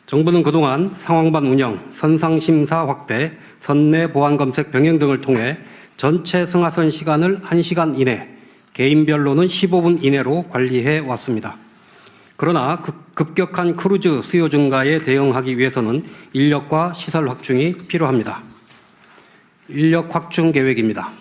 정부는 그동안 상황반 운영, 선상 심사 확대, 선내 보안 검색 병행 등을 통해 전체 승하선 시간을 1시간 이내, 개인별로는 15분 이내로 관리해 왔습니다. 그러나 급격한 크루즈 수요 증가에 대응하기 위해서는 인력과 시설 확충이 필요합니다. 인력 확충 계획입니다.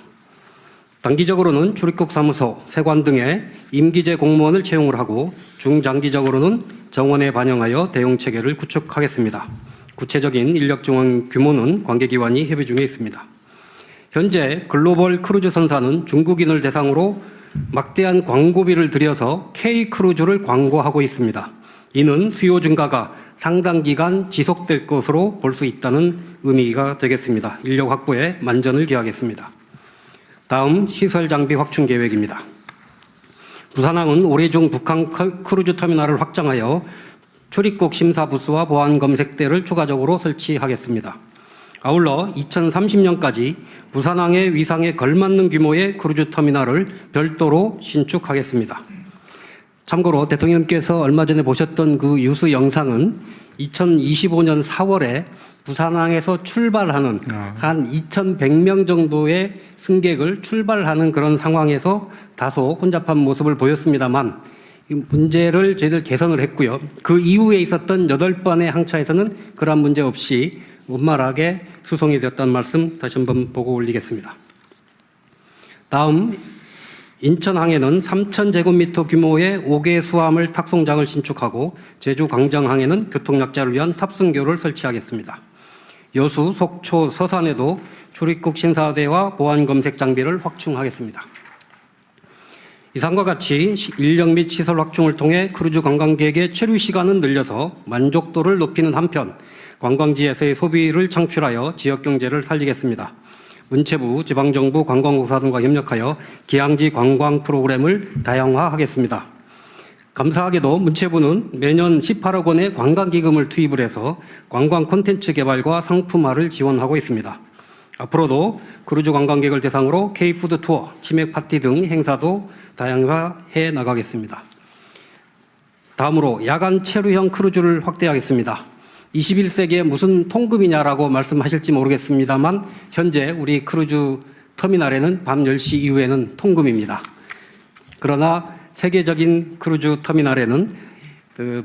단기적으로는 출입국 사무소, 세관 등의 임기제 공무원을 채용을 하고 중장기적으로는 정원에 반영하여 대응 체계를 구축하겠습니다. 구체적인 인력 중원 규모는 관계기관이 협의 중에 있습니다. 현재 글로벌 크루즈 선사는 중국인을 대상으로 막대한 광고비를 들여서 K크루즈를 광고하고 있습니다. 이는 수요 증가가 상당 기간 지속될 것으로 볼 수 있다는 의미가 되겠습니다. 인력 확보에 만전을 기하겠습니다. 다음 시설 장비 확충 계획입니다. 부산항은 올해 중 북한 크루즈 터미널을 확장하여 출입국 심사 부스와 보안 검색대를 추가적으로 설치하겠습니다. 아울러 2030년까지 부산항의 위상에 걸맞는 규모의 크루즈 터미널을 별도로 신축하겠습니다. 참고로 대통령께서 얼마 전에 보셨던 그 유수 영상은 2025년 4월에 부산항에서 출발하는 한 2,100명 정도의 승객을 출발하는 그런 상황에서 다소 혼잡한 모습을 보였습니다만 문제를 저희들 개선을 했고요. 그 이후에 있었던 8번의 항차에서는 그러한 문제 없이 원만하게 수송이 되었다는 말씀 다시 한번 보고 올리겠습니다. 다음 인천항에는 3,000제곱미터 규모의 5개 수화물 탁송장을 신축하고 제주 광정항에는 교통약자를 위한 탑승교를 설치하겠습니다. 여수, 속초, 서산에도 출입국 심사대와 보안 검색 장비를 확충하겠습니다. 이상과 같이 인력 및 시설 확충을 통해 크루즈 관광객의 체류 시간은 늘려서 만족도를 높이는 한편 관광지에서의 소비를 창출하여 지역 경제를 살리겠습니다. 문체부, 지방정부, 관광공사 등과 협력하여 기항지 관광 프로그램을 다양화하겠습니다. 감사하게도 문체부는 매년 18억 원의 관광기금을 투입을 해서 관광 콘텐츠 개발과 상품화를 지원하고 있습니다. 앞으로도 크루즈 관광객을 대상으로 K푸드 투어, 치맥 파티 등 행사도 다양화해 나가겠습니다. 다음으로 야간 체류형 크루즈를 확대하겠습니다. 21세기에 무슨 통금이냐라고 말씀하실지 모르겠습니다만 현재 우리 크루즈 터미널에는 밤 10시 이후에는 통금입니다. 그러나 세계적인 크루즈 터미널에는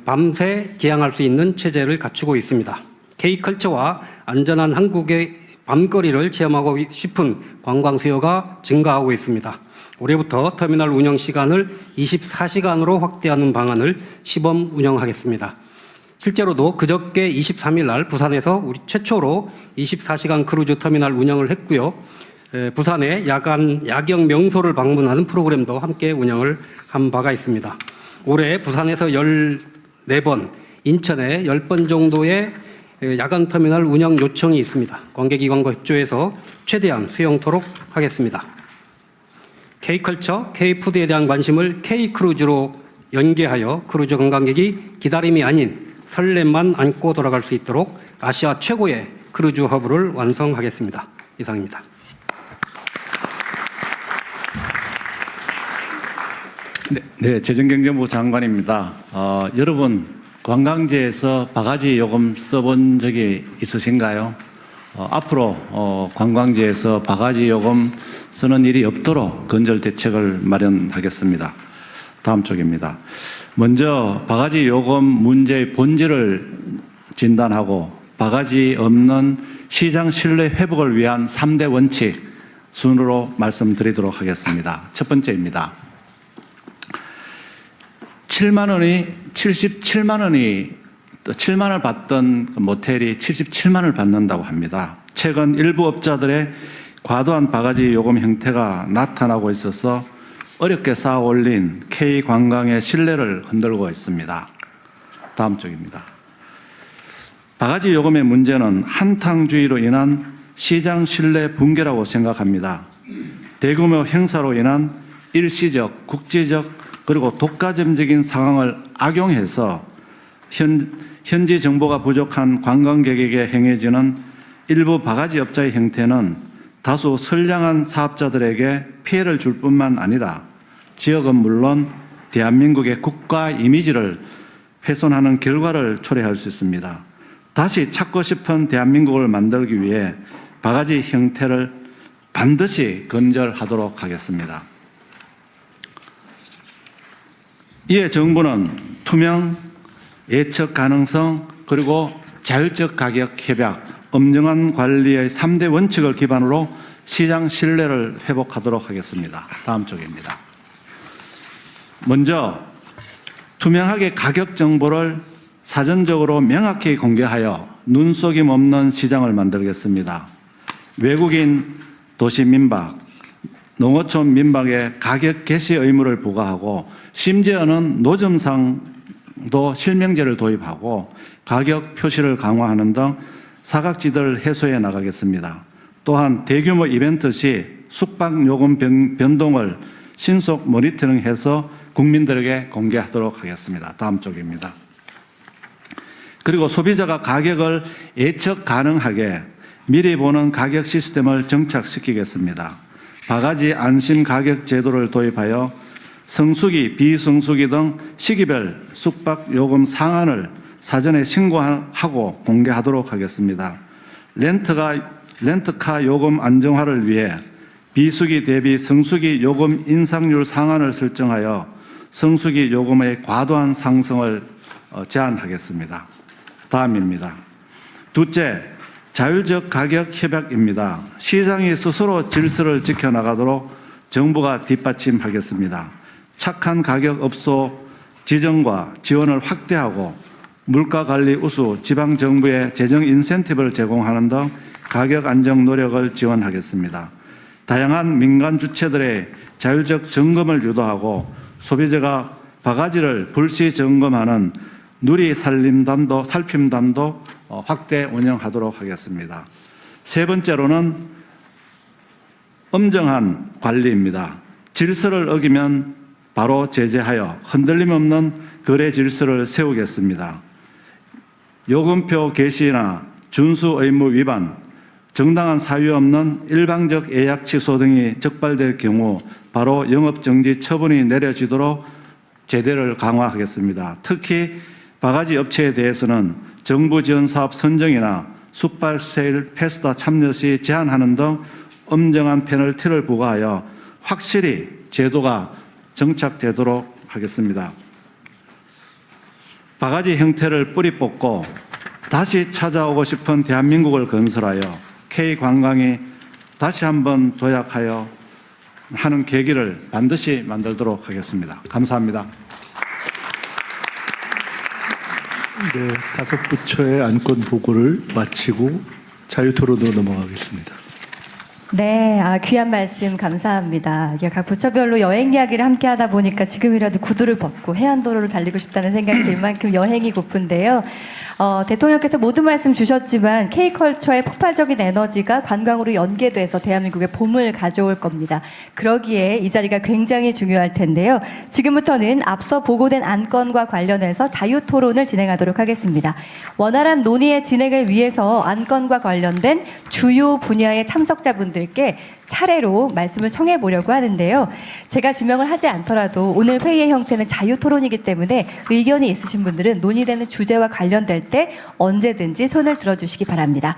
밤새 개항할 수 있는 체제를 갖추고 있습니다. K컬처와 안전한 한국의 밤거리를 체험하고 싶은 관광 수요가 증가하고 있습니다. 올해부터 터미널 운영 시간을 24시간으로 확대하는 방안을 시범 운영하겠습니다. 실제로도 그저께 23일 날 부산에서 우리 최초로 24시간 크루즈 터미널 운영을 했고요. 부산의 야경 명소를 방문하는 프로그램도 함께 운영을 한 바가 있습니다. 올해 부산에서 14번, 인천에 10번 정도의 야간 터미널 운영 요청이 있습니다. 관계기관과 협조해서 최대한 수용토록 하겠습니다. K컬처, K푸드에 대한 관심을 K크루즈로 연계하여 크루즈 관광객이 기다림이 아닌 설렘만 안고 돌아갈 수 있도록 아시아 최고의 크루즈 허브를 완성하겠습니다. 이상입니다. 네, 재정경제부 장관입니다. 여러분 관광지에서 바가지 요금 써본 적이 있으신가요? 앞으로 관광지에서 바가지 요금 쓰는 일이 없도록 건절 대책을 마련하겠습니다. 다음 쪽입니다. 먼저 바가지 요금 문제의 본질을 진단하고 바가지 없는 시장 신뢰 회복을 위한 3대 원칙 순으로 말씀드리도록 하겠습니다. 첫 번째입니다. 7만 원을 받던 모텔이 77만 원을 받는다고 합니다. 최근 일부 업자들의 과도한 바가지 요금 형태가 나타나고 있어서 어렵게 쌓아 올린 K 관광의 신뢰를 흔들고 있습니다. 다음 쪽입니다. 바가지 요금의 문제는 한탕주의로 인한 시장 신뢰 붕괴라고 생각합니다. 대규모 행사로 인한 일시적, 국제적 그리고 독과점적인 상황을 악용해서 현지 정보가 부족한 관광객에게 행해지는 일부 바가지 업자의 형태는 다수 선량한 사업자들에게 피해를 줄 뿐만 아니라 지역은 물론 대한민국의 국가 이미지를 훼손하는 결과를 초래할 수 있습니다. 다시 찾고 싶은 대한민국을 만들기 위해 바가지 형태를 반드시 근절하도록 하겠습니다. 이에 정부는 투명, 예측 가능성, 그리고 자율적 가격 협약, 엄정한 관리의 3대 원칙을 기반으로 시장 신뢰를 회복하도록 하겠습니다. 다음 쪽입니다. 먼저 투명하게 가격 정보를 사전적으로 명확히 공개하여 눈속임 없는 시장을 만들겠습니다. 외국인 도시 민박, 농어촌 민박에 가격 게시 의무를 부과하고 심지어는 노점상도 실명제를 도입하고 가격 표시를 강화하는 등 사각지대를 해소해 나가겠습니다. 또한 대규모 이벤트 시 숙박요금 변동을 신속 모니터링해서 국민들에게 공개하도록 하겠습니다. 다음 쪽입니다. 그리고 소비자가 가격을 예측 가능하게 미리 보는 가격 시스템을 정착시키겠습니다. 바가지 안심 가격 제도를 도입하여 성수기, 비성수기 등 시기별 숙박 요금 상한을 사전에 신고하고 공개하도록 하겠습니다. 렌트카 요금 안정화를 위해 비수기 대비 성수기 요금 인상률 상한을 설정하여 성수기 요금의 과도한 상승을 제한하겠습니다. 다음입니다. 둘째, 자율적 가격 협약입니다. 시장이 스스로 질서를 지켜나가도록 정부가 뒷받침하겠습니다. 착한 가격 업소 지정과 지원을 확대하고 물가관리 우수 지방정부의 재정 인센티브를 제공하는 등 가격 안정 노력을 지원하겠습니다. 다양한 민간 주체들의 자율적 점검을 유도하고 소비자가 바가지를 불시 점검하는 누리 살핌담도 확대 운영하도록 하겠습니다. 세 번째로는 엄정한 관리입니다. 질서를 어기면 바로 제재하여 흔들림 없는 거래 질서를 세우겠습니다. 요금표 게시나 준수 의무 위반, 정당한 사유 없는 일방적 예약 취소 등이 적발될 경우 바로 영업정지 처분이 내려지도록 제재를 강화하겠습니다. 특히 바가지 업체에 대해서는 정부 지원 사업 선정이나 숙박 세일 페스타 참여 시 제한하는 등 엄정한 페널티를 부과하여 확실히 제도가 정착되도록 하겠습니다. 바가지 형태를 뿌리 뽑고 다시 찾아오고 싶은 대한민국을 건설하여 K관광이 다시 한번 도약하여 하는 계기를 반드시 만들도록 하겠습니다. 감사합니다. 네, 다섯 부처의 안건 보고를 마치고 자유토론으로 넘어가겠습니다. 네, 귀한 말씀 감사합니다. 이게 각 부처별로 여행 이야기를 함께 하다 보니까 지금이라도 구두를 벗고 해안도로를 달리고 싶다는 생각이 들 만큼 여행이 고픈데요. 대통령께서 모든 말씀 주셨지만 K컬처의 폭발적인 에너지가 관광으로 연계돼서 대한민국의 봄을 가져올 겁니다. 그러기에 이 자리가 굉장히 중요할 텐데요. 지금부터는 앞서 보고된 안건과 관련해서 자유토론을 진행하도록 하겠습니다. 원활한 논의의 진행을 위해서 안건과 관련된 주요 분야의 참석자분들께 차례로 말씀을 청해 보려고 하는데요. 제가 지명을 하지 않더라도 오늘 회의의 형태는 자유토론이기 때문에 의견이 있으신 분들은 논의되는 주제와 관련될 때 언제든지 손을 들어주시기 바랍니다.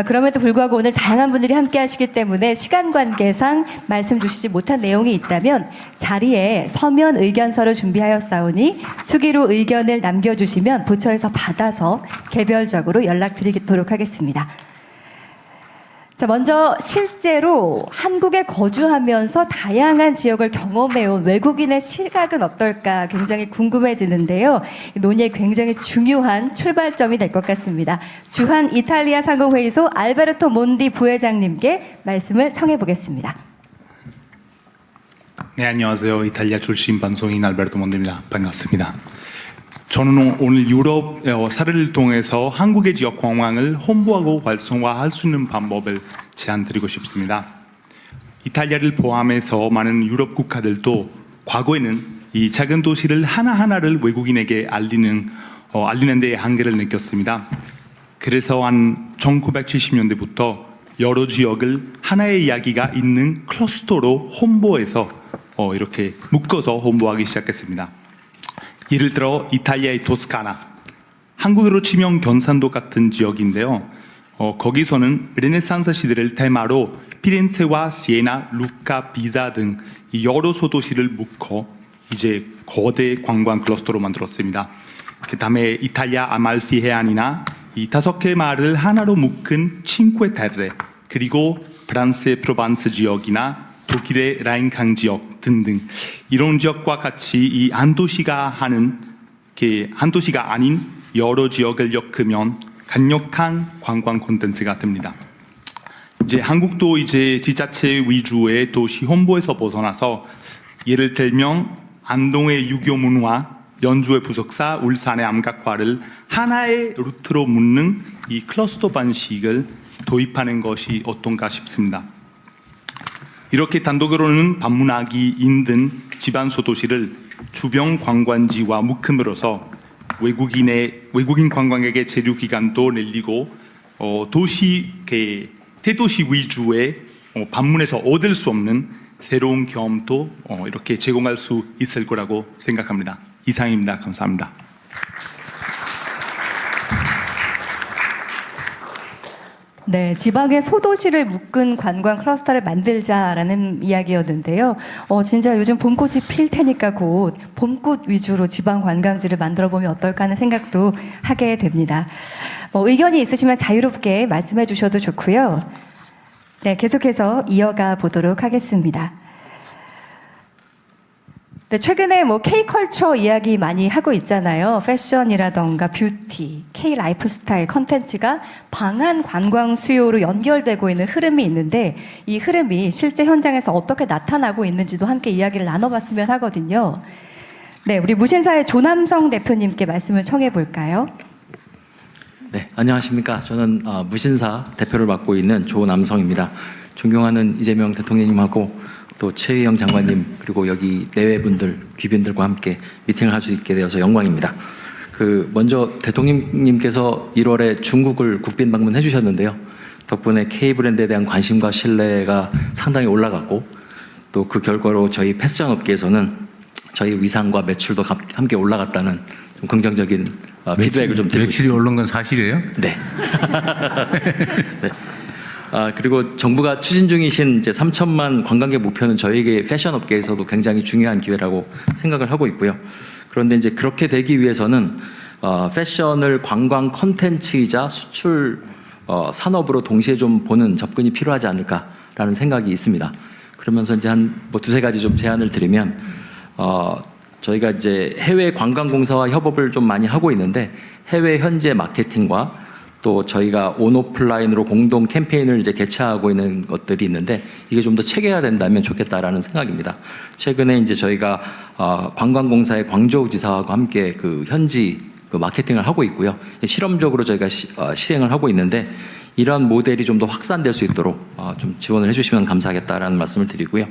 그럼에도 불구하고 오늘 다양한 분들이 함께 하시기 때문에 시간 관계상 말씀 주시지 못한 내용이 있다면 자리에 서면 의견서를 준비하였사오니 수기로 의견을 남겨주시면 부처에서 받아서 개별적으로 연락드리도록 하겠습니다. 자, 먼저 실제로 한국에 거주하면서 다양한 지역을 경험해온 외국인의 시각은 어떨까 굉장히 궁금해지는데요. 논의에 굉장히 중요한 출발점이 될 것 같습니다. 주한 이탈리아 상공회의소 알베르토 몬디 부회장님께 말씀을 청해 보겠습니다. 네, 안녕하세요. 이탈리아 출신 방송인 알베르토 몬데입니다. 반갑습니다. 저는 오늘 유럽 사례를 통해서 한국의 지역 관광을 홍보하고 활성화할 수 있는 방법을 제안드리고 싶습니다. 이탈리아를 포함해서 많은 유럽 국가들도 과거에는 이 작은 도시를 하나하나를 외국인에게 알리는 데 한계를 느꼈습니다. 그래서 한 1970년대부터 여러 지역을 하나의 이야기가 있는 클러스터로 홍보해서 이렇게 묶어서 홍보하기 시작했습니다. 예를 들어 이탈리아의 토스카나, 한국으로 치면 경산도 같은 지역인데요. 거기서는 르네상스 시대를 테마로 피렌체와 시에나, 루카, 피사 등 여러 소도시를 묶어 이제 거대 관광 클러스터로 만들었습니다. 그 다음에 이탈리아 아말피 해안이나 이 5개 마을을 하나로 묶은 칭que 그리고 프랑스의 프로반스 지역이나 독일의 라인강 지역 등등 이런 지역과 같이 이 한 도시가 아닌 여러 지역을 엮으면 강력한 관광 콘텐츠가 됩니다. 이제 한국도 이제 지자체 위주의 도시 홍보에서 벗어나서 예를 들면 안동의 유교 문화, 연주의 부석사, 울산의 암각화를 하나의 루트로 묶는 이 클러스터 방식을 도입하는 것이 어떤가 싶습니다. 이렇게 단독으로는 방문하기 힘든 지방 소도시를 주변 관광지와 묶음으로써 외국인 관광객의 체류 기간도 늘리고 대도시 위주의 방문해서 얻을 수 없는 새로운 경험도 이렇게 제공할 수 있을 거라고 생각합니다. 이상입니다. 감사합니다. 네, 지방의 소도시를 묶은 관광 클러스터를 만들자라는 이야기였는데요. 진짜 요즘 봄꽃이 필 테니까 곧 봄꽃 위주로 지방 관광지를 만들어 보면 어떨까 하는 생각도 하게 됩니다. 의견이 있으시면 자유롭게 말씀해 주셔도 좋고요. 네, 계속해서 이어가 보도록 하겠습니다. 네, 최근에 K컬처 이야기 많이 하고 있잖아요. 패션이라던가 뷰티, K 라이프스타일 컨텐츠가 방한 관광 수요로 연결되고 있는 흐름이 있는데 이 흐름이 실제 현장에서 어떻게 나타나고 있는지도 함께 이야기를 나눠봤으면 하거든요. 네, 우리 무신사의 조남성 대표님께 말씀을 청해 볼까요? 네, 안녕하십니까. 저는 무신사 대표를 맡고 있는 조남성입니다. 존경하는 이재명 대통령님하고 또 최희영 장관님 그리고 여기 내외분들 귀빈들과 함께 미팅을 할 수 있게 되어서 영광입니다. 먼저 대통령님께서 1월에 중국을 국빈 방문해 주셨는데요. 덕분에 K 브랜드에 대한 관심과 신뢰가 상당히 올라갔고 또 그 결과로 저희 패션 업계에서는 저희 위상과 매출도 함께 올라갔다는 좀 긍정적인 피드백을 좀 드리고 있습니다. 매출이 오른 건 사실이에요? 네. 네. 그리고 정부가 추진 중이신 이제 3천만 관광객 목표는 저희에게 패션 업계에서도 굉장히 중요한 기회라고 생각을 하고 있고요. 그런데 이제 그렇게 되기 위해서는 패션을 관광 콘텐츠이자 수출 산업으로 동시에 좀 보는 접근이 필요하지 않을까라는 생각이 있습니다. 그러면서 이제 한 두세 가지 좀 제안을 드리면 저희가 이제 해외 관광공사와 협업을 좀 많이 하고 있는데 해외 현지 마케팅과 또 저희가 온오프라인으로 공동 캠페인을 이제 개최하고 있는 것들이 있는데 이게 좀 더 체계화된다면 좋겠다라는 생각입니다. 최근에 이제 저희가 관광공사의 광저우 지사하고 함께 현지 마케팅을 하고 있고요. 실험적으로 저희가 시행을 하고 있는데 이러한 모델이 좀 더 확산될 수 있도록 좀 지원을 해주시면 감사하겠다라는 말씀을 드리고요.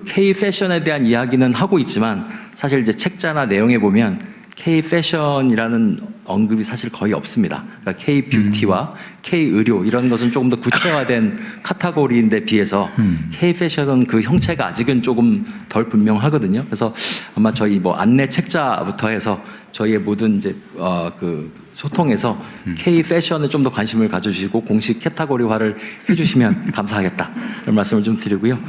K 패션에 대한 이야기는 하고 있지만 사실 이제 책자나 내용에 보면 K 패션이라는 언급이 사실 거의 없습니다. 그러니까 K 뷰티와 K 의료 이런 것은 조금 더 구체화된 카테고리인데 비해서 K 패션은 그 형체가 아직은 조금 덜 분명하거든요. 그래서 아마 저희 안내 책자부터 해서 저희의 모든 이제 소통에서 K 패션에 좀 더 관심을 가져주시고 공식 카테고리화를 해주시면 감사하겠다 이런 말씀을 좀 드리고요.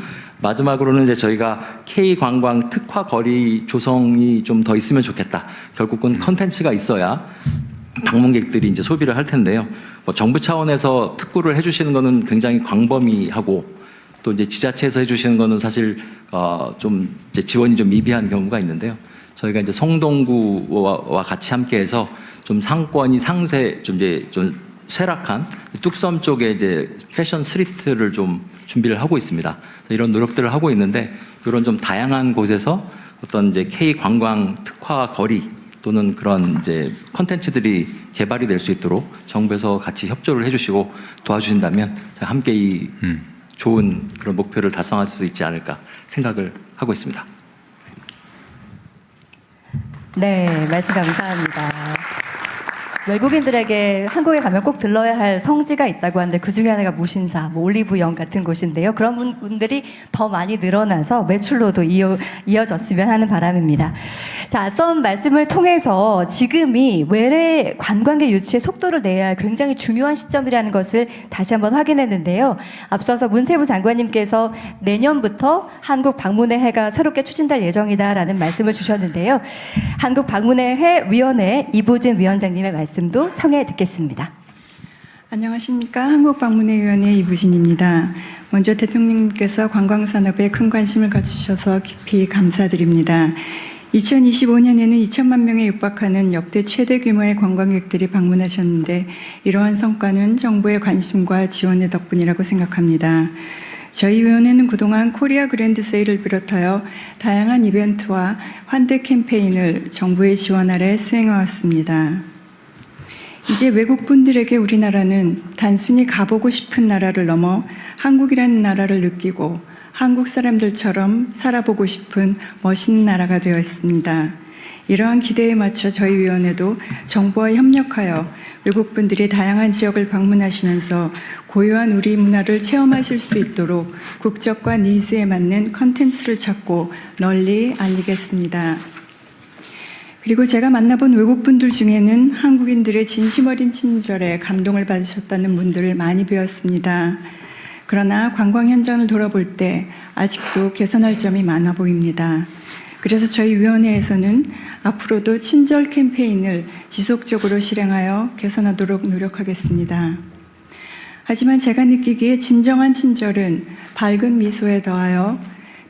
마지막으로는 이제 저희가 K 관광 특화 거리 조성이 좀 더 있으면 좋겠다. 결국은 컨텐츠가 있어야 방문객들이 이제 소비를 할 텐데요. 정부 차원에서 특구를 해주시는 거는 굉장히 광범위하고 또 이제 지자체에서 해주시는 거는 사실 좀 이제 지원이 좀 미비한 경우가 있는데요. 저희가 이제 성동구와 같이 함께해서 좀 상권이 좀 쇠락한 뚝섬 쪽에 이제 패션 스트리트를 좀 준비를 하고 있습니다. 이런 노력들을 하고 있는데 이런 좀 다양한 곳에서 어떤 이제 K 관광 특화 거리 또는 그런 이제 컨텐츠들이 개발이 될 수 있도록 정부에서 같이 협조를 해주시고 도와주신다면 함께 이 좋은 그런 목표를 달성할 수 있지 않을까 생각을 하고 있습니다. 네, 말씀 감사합니다. 외국인들에게 한국에 가면 꼭 들러야 할 성지가 있다고 하는데 그 중에 하나가 무신사, 뭐 올리브영 같은 곳인데요. 그런 분들이 더 많이 늘어나서 매출로도 이어졌으면 하는 바람입니다. 자, 앞선 말씀을 통해서 지금이 외래 관광객 유치의 속도를 내야 할 굉장히 중요한 시점이라는 것을 다시 한번 확인했는데요. 앞서서 문체부 장관님께서 내년부터 한국 방문의 해가 새롭게 추진될 예정이다라는 말씀을 주셨는데요. 한국 방문의 해 위원회 이보진 위원장님의 말씀도 청해 듣겠습니다. 안녕하십니까. 한국방문회위원회 이부진입니다. 먼저 대통령님께서 관광산업에 큰 관심을 가지셔서 깊이 감사드립니다. 2025년에는 2천만 명에 육박하는 역대 최대 규모의 관광객들이 방문하셨는데 이러한 성과는 정부의 관심과 지원의 덕분이라고 생각합니다. 저희 위원회는 그동안 코리아 그랜드 세일을 비롯하여 다양한 이벤트와 환대 캠페인을 정부의 지원 아래 수행해왔습니다. 이제 외국분들에게 우리나라는 단순히 가보고 싶은 나라를 넘어 한국이라는 나라를 느끼고 한국 사람들처럼 살아보고 싶은 멋있는 나라가 되어 있습니다. 이러한 기대에 맞춰 저희 위원회도 정부와 협력하여 외국분들이 다양한 지역을 방문하시면서 고유한 우리 문화를 체험하실 수 있도록 국적과 니즈에 맞는 컨텐츠를 찾고 널리 알리겠습니다. 그리고 제가 만나본 외국분들 중에는 한국인들의 진심 어린 친절에 감동을 받으셨다는 분들을 많이 배웠습니다. 그러나 관광 현장을 돌아볼 때 아직도 개선할 점이 많아 보입니다. 그래서 저희 위원회에서는 앞으로도 친절 캠페인을 지속적으로 실행하여 개선하도록 노력하겠습니다. 하지만 제가 느끼기에 진정한 친절은 밝은 미소에 더하여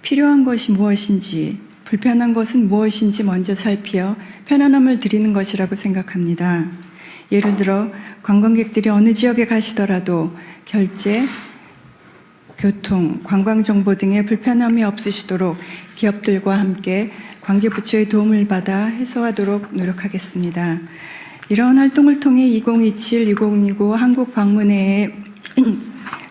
필요한 것이 무엇인지 불편한 것은 무엇인지 먼저 살피어 편안함을 드리는 것이라고 생각합니다. 예를 들어 관광객들이 어느 지역에 가시더라도 결제, 교통, 관광정보 등의 불편함이 없으시도록 기업들과 함께 관계부처의 도움을 받아 해소하도록 노력하겠습니다. 이러한 활동을 통해 2027-2029 한국 방문회의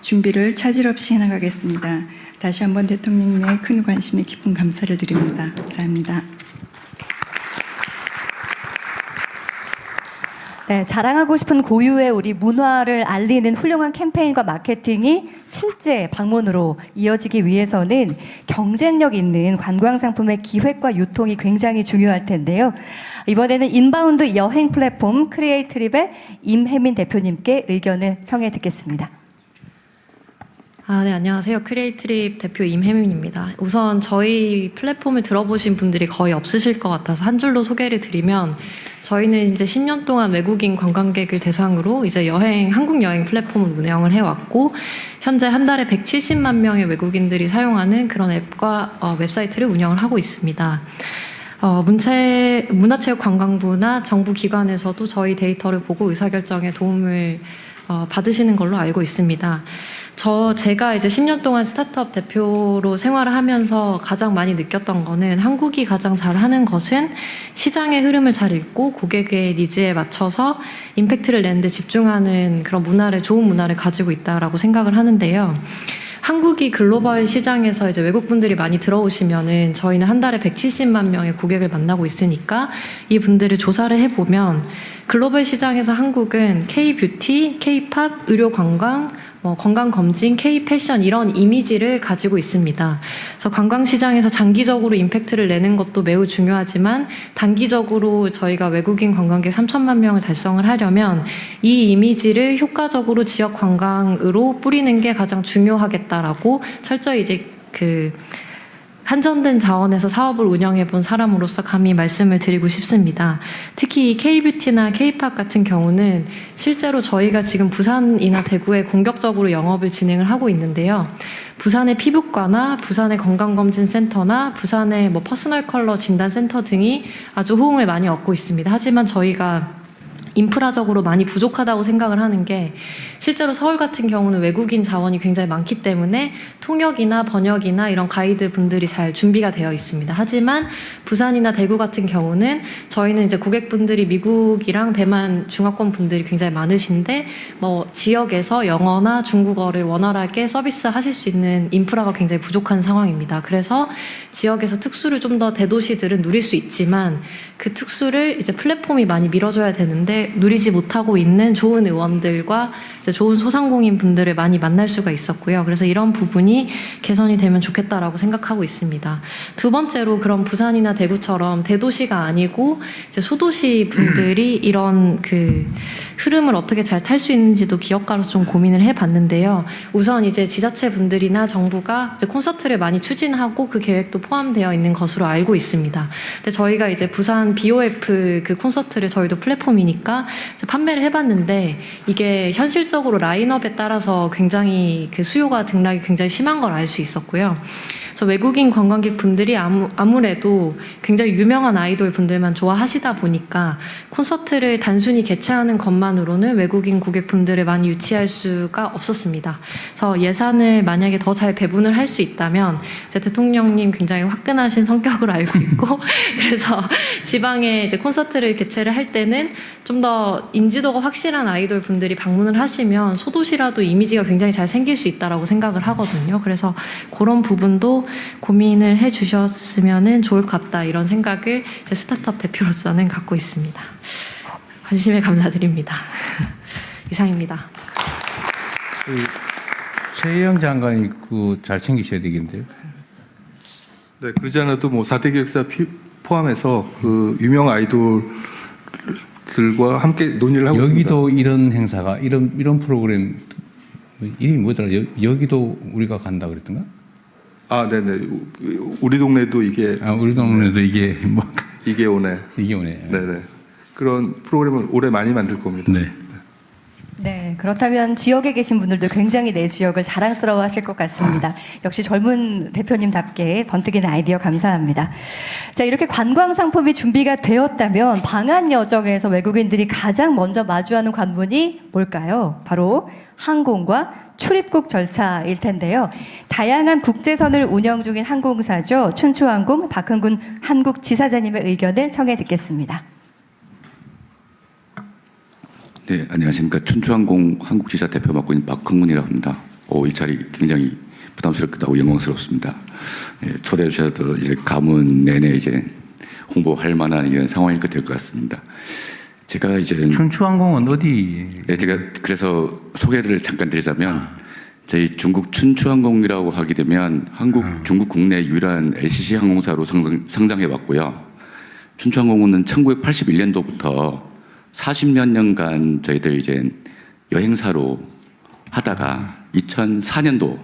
준비를 차질 없이 해나가겠습니다. 다시 한번 대통령님의 큰 관심에 깊은 감사를 드립니다. 감사합니다. 네, 자랑하고 싶은 고유의 우리 문화를 알리는 훌륭한 캠페인과 마케팅이 실제 방문으로 이어지기 위해서는 경쟁력 있는 관광 상품의 기획과 유통이 굉장히 중요할 텐데요. 이번에는 인바운드 여행 플랫폼 크리에이트립의 임혜민 대표님께 의견을 청해 듣겠습니다. 네, 안녕하세요. 크리에이트립 대표 임혜민입니다. 우선 저희 플랫폼을 들어보신 분들이 거의 없으실 것 같아서 한 줄로 소개를 드리면 저희는 이제 10년 동안 외국인 관광객을 대상으로 이제 한국 여행 플랫폼을 운영을 해왔고 현재 한 달에 170만 명의 외국인들이 사용하는 그런 앱과 웹사이트를 운영을 하고 있습니다. 문화체육관광부나 정부 기관에서도 저희 데이터를 보고 의사결정에 도움을 받으시는 걸로 알고 있습니다. 제가 이제 10년 동안 스타트업 대표로 생활을 하면서 가장 많이 느꼈던 거는 한국이 가장 잘하는 것은 시장의 흐름을 잘 읽고 고객의 니즈에 맞춰서 임팩트를 내는 데 집중하는 그런 좋은 문화를 가지고 있다라고 생각을 하는데요. 한국이 글로벌 시장에서 이제 외국분들이 많이 들어오시면은 저희는 한 달에 170만 명의 고객을 만나고 있으니까 이 분들을 조사를 해보면 글로벌 시장에서 한국은 K-뷰티, K-팝, 의료관광, 건강검진, K-패션 이런 이미지를 가지고 있습니다. 그래서 관광시장에서 장기적으로 임팩트를 내는 것도 매우 중요하지만 단기적으로 저희가 외국인 관광객 3천만 명을 달성을 하려면 이 이미지를 효과적으로 지역 관광으로 뿌리는 게 가장 중요하겠다라고 철저히 이제 한정된 자원에서 사업을 운영해 본 사람으로서 감히 말씀을 드리고 싶습니다. 특히 K-뷰티나 K-팝 같은 경우는 실제로 저희가 지금 부산이나 대구에 공격적으로 영업을 진행을 하고 있는데요. 부산의 피부과나 부산의 건강검진센터나 부산의 퍼스널 컬러 진단센터 등이 아주 호응을 많이 얻고 있습니다. 하지만 저희가 인프라적으로 많이 부족하다고 생각을 하는 게 실제로 서울 같은 경우는 외국인 자원이 굉장히 많기 때문에 통역이나 번역이나 이런 가이드 분들이 잘 준비가 되어 있습니다. 하지만 부산이나 대구 같은 경우는 저희는 이제 고객분들이 미국이랑 대만 중화권 분들이 굉장히 많으신데 뭐 지역에서 영어나 중국어를 원활하게 서비스하실 수 있는 인프라가 굉장히 부족한 상황입니다. 그래서 지역에서 특수를 좀 더 대도시들은 누릴 수 있지만 그 특수를 이제 플랫폼이 많이 밀어줘야 되는데 누리지 못하고 있는 좋은 의원들과 이제 좋은 소상공인 분들을 많이 만날 수가 있었고요. 그래서 이런 부분이 개선이 되면 좋겠다라고 생각하고 있습니다. 두 번째로 그런 부산이나 대구처럼 대도시가 아니고 이제 소도시 분들이 이런 그 흐름을 어떻게 잘 탈 수 있는지도 기업가로서 좀 고민을 해봤는데요. 우선 이제 지자체 분들이나 정부가 이제 콘서트를 많이 추진하고 그 계획도 포함되어 있는 것으로 알고 있습니다. 근데 저희가 이제 부산 BOF 그 콘서트를 저희도 플랫폼이니까 판매를 해봤는데 이게 현실적으로 라인업에 따라서 굉장히 그 수요가 등락이 굉장히 심한 걸 알 수 있었고요. 그래서 외국인 관광객 분들이 아무래도 굉장히 유명한 아이돌 분들만 좋아하시다 보니까 콘서트를 단순히 개최하는 것만으로는 외국인 고객분들을 많이 유치할 수가 없었습니다. 그래서 예산을 만약에 더 잘 배분을 할 수 있다면 이제 대통령님 굉장히 화끈하신 성격으로 알고 있고 그래서 지방에 이제 콘서트를 개최를 할 때는 좀 더 인지도가 확실한 아이돌 분들이 방문을 하시면 소도시라도 이미지가 굉장히 잘 생길 수 있다라고 생각을 하거든요. 그래서 그런 부분도 고민을 해주셨으면 좋을 것 같다 이런 생각을 제 스타트업 대표로서는 갖고 있습니다. 관심에 감사드립니다. 이상입니다. 최영 장관이 그 잘 챙기셔야 되겠는데요. 네, 그러지 않아도 뭐 4대 기획사 포함해서 그 유명 아이돌들과 함께 논의를 하고 있습니다. 여기도 이런 행사가 이런 프로그램 이름이 뭐더라? 여기도 우리가 간다 그랬던가? 아, 네네. 우리 동네도 이게. 우리 동네도 이게 뭐. 이게 오네. 이게 오네. 네네. 그런 프로그램을 올해 많이 만들 겁니다. 네. 네, 그렇다면 지역에 계신 분들도 굉장히 내 지역을 자랑스러워 하실 것 같습니다. 역시 젊은 대표님답게 번뜩이는 아이디어 감사합니다. 자, 이렇게 관광 상품이 준비가 되었다면 방한 여정에서 외국인들이 가장 먼저 마주하는 관문이 뭘까요? 바로 항공과 출입국 절차일 텐데요. 다양한 국제선을 운영 중인 항공사죠. 춘추항공 박흥근 한국지사장님의 의견을 청해 듣겠습니다. 네, 안녕하십니까. 춘추항공 한국지사 대표 맡고 있는 박흥문이라고 합니다. 이 자리 굉장히 부담스럽기도 하고 영광스럽습니다. 예, 초대해 주셔서 이제 가문 내내 이제 홍보할 만한 이런 상황일 것 같습니다. 제가 이제 춘추항공은 어디? 네, 제가 그래서 소개를 잠깐 드리자면 저희 중국 춘추항공이라고 하게 되면 중국 국내 유일한 LCC 항공사로 성장해 왔고요. 춘추항공은 1981년도부터 40몇 년간 저희들 이제 여행사로 하다가 2004년도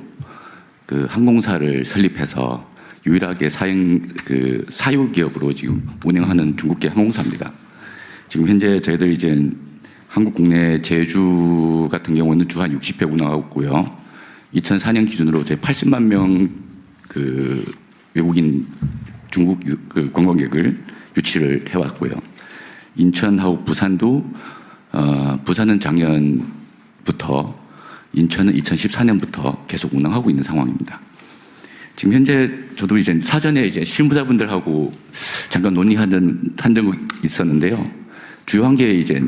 그 항공사를 설립해서 유일하게 사유 기업으로 지금 운영하는 중국계 항공사입니다. 지금 현재 저희들 이제 한국 국내 제주 같은 경우는 주 한 60회 운항하고 있고요. 2004년 기준으로 저희 80만 명 그 외국인 중국 그 관광객을 유치를 해왔고요. 인천하고 부산도 부산은 작년부터 인천은 2014년부터 계속 운항하고 있는 상황입니다. 지금 현재 저도 이제 사전에 이제 실무자분들하고 잠깐 논의한 적이 있었는데요. 주요한 게 이제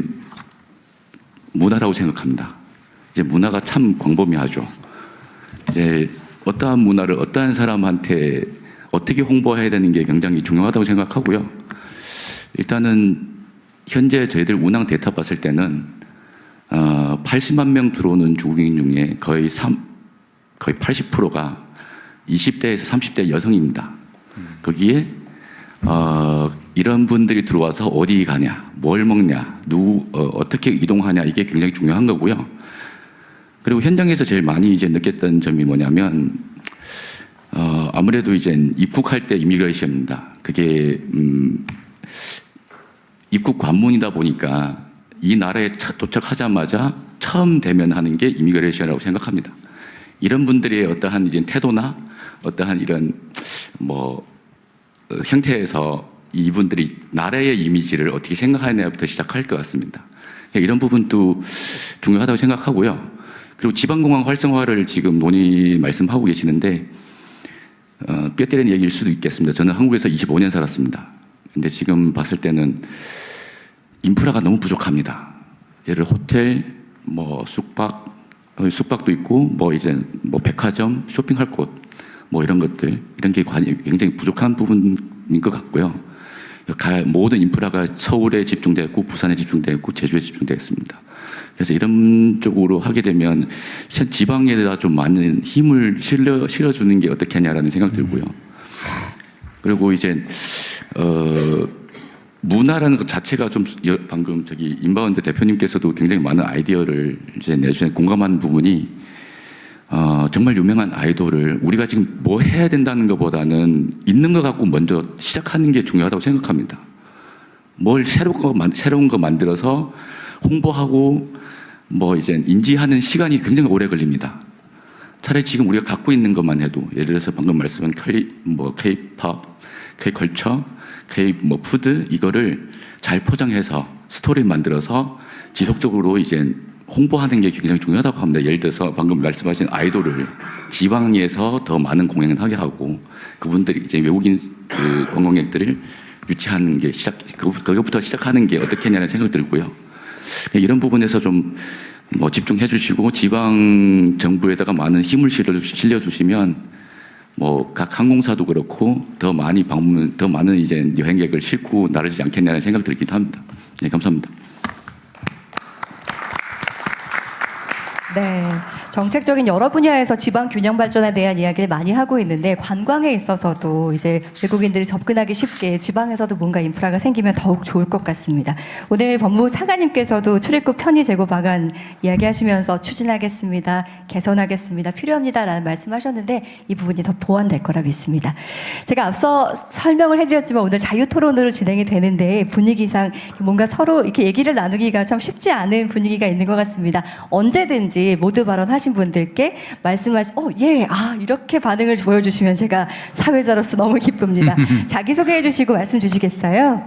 문화라고 생각합니다. 이제 문화가 참 광범위하죠. 이제 어떠한 문화를 어떠한 사람한테 어떻게 홍보해야 되는 게 굉장히 중요하다고 생각하고요. 일단은 현재 저희들 운항 데이터 봤을 때는 80만 명 들어오는 중국인 중에 거의 80%가 20대에서 30대 여성입니다. 거기에 이런 분들이 들어와서 어디 가냐, 뭘 먹냐, 어떻게 이동하냐 이게 굉장히 중요한 거고요. 그리고 현장에서 제일 많이 이제 느꼈던 점이 뭐냐면 아무래도 이제 입국할 때 이미그레이션입니다. 그게 입국 관문이다 보니까 이 나라에 도착하자마자 처음 대면하는 게 이미그레이션이라고 생각합니다. 이런 분들의 어떠한 이제 태도나 어떠한 이런 형태에서 이분들이 나라의 이미지를 어떻게 생각하느냐부터 시작할 것 같습니다. 이런 부분도 중요하다고 생각하고요. 그리고 지방공항 활성화를 지금 말씀하고 계시는데 뼈 때리는 얘기일 수도 있겠습니다. 저는 한국에서 25년 살았습니다. 근데 지금 봤을 때는 인프라가 너무 부족합니다. 예를 들어 호텔, 숙박도 있고, 백화점, 쇼핑할 곳, 이런 것들, 이런 게 굉장히 부족한 부분인 것 같고요. 모든 인프라가 서울에 집중되어 있고, 부산에 집중되어 있고, 제주에 집중되어 있습니다. 그래서 이런 쪽으로 하게 되면 지방에다 좀 많은 힘을 실어주는 게 어떻겠냐라는 생각 들고요. 그리고 이제 문화라는 것 자체가 좀 방금 인바운드 대표님께서도 굉장히 많은 아이디어를 이제 내주신 공감하는 부분이 정말 유명한 아이돌을 우리가 지금 뭐 해야 된다는 것보다는 있는 것 갖고 먼저 시작하는 게 중요하다고 생각합니다. 뭘 새로운 거 만들어서 홍보하고 이제 인지하는 시간이 굉장히 오래 걸립니다. 차라리 지금 우리가 갖고 있는 것만 해도 예를 들어서 방금 말씀한 K-팝, K-컬처, 푸드 이거를 잘 포장해서 스토리 만들어서 지속적으로 이제 홍보하는 게 굉장히 중요하다고 합니다. 예를 들어서 방금 말씀하신 아이돌을 지방에서 더 많은 공연을 하게 하고 그분들이 이제 외국인 관광객들을 유치하는 게 그것부터 시작하는 게 어떻겠냐는 생각이 들고요. 이런 부분에서 좀 집중해 주시고 지방 정부에다가 많은 힘을 실려주시면 각 항공사도 그렇고 더 많은 이제 여행객을 싣고 나르지 않겠냐는 생각이 들긴 합니다. 네, 감사합니다. 네, 정책적인 여러 분야에서 지방 균형 발전에 대한 이야기를 많이 하고 있는데 관광에 있어서도 이제 외국인들이 접근하기 쉽게 지방에서도 뭔가 인프라가 생기면 더욱 좋을 것 같습니다. 오늘 법무부 차관님께서도 출입국 편의 제고 방안 이야기하시면서 추진하겠습니다, 개선하겠습니다, 필요합니다라는 말씀하셨는데 이 부분이 더 보완될 거라 믿습니다. 제가 앞서 설명을 해드렸지만 오늘 자유토론으로 진행이 되는데 분위기상 뭔가 서로 이렇게 얘기를 나누기가 참 쉽지 않은 분위기가 있는 것 같습니다. 언제든지 모두 발언하신 분들께 이렇게 반응을 보여주시면 제가 사회자로서 너무 기쁩니다. 자기소개해 주시고 말씀 주시겠어요?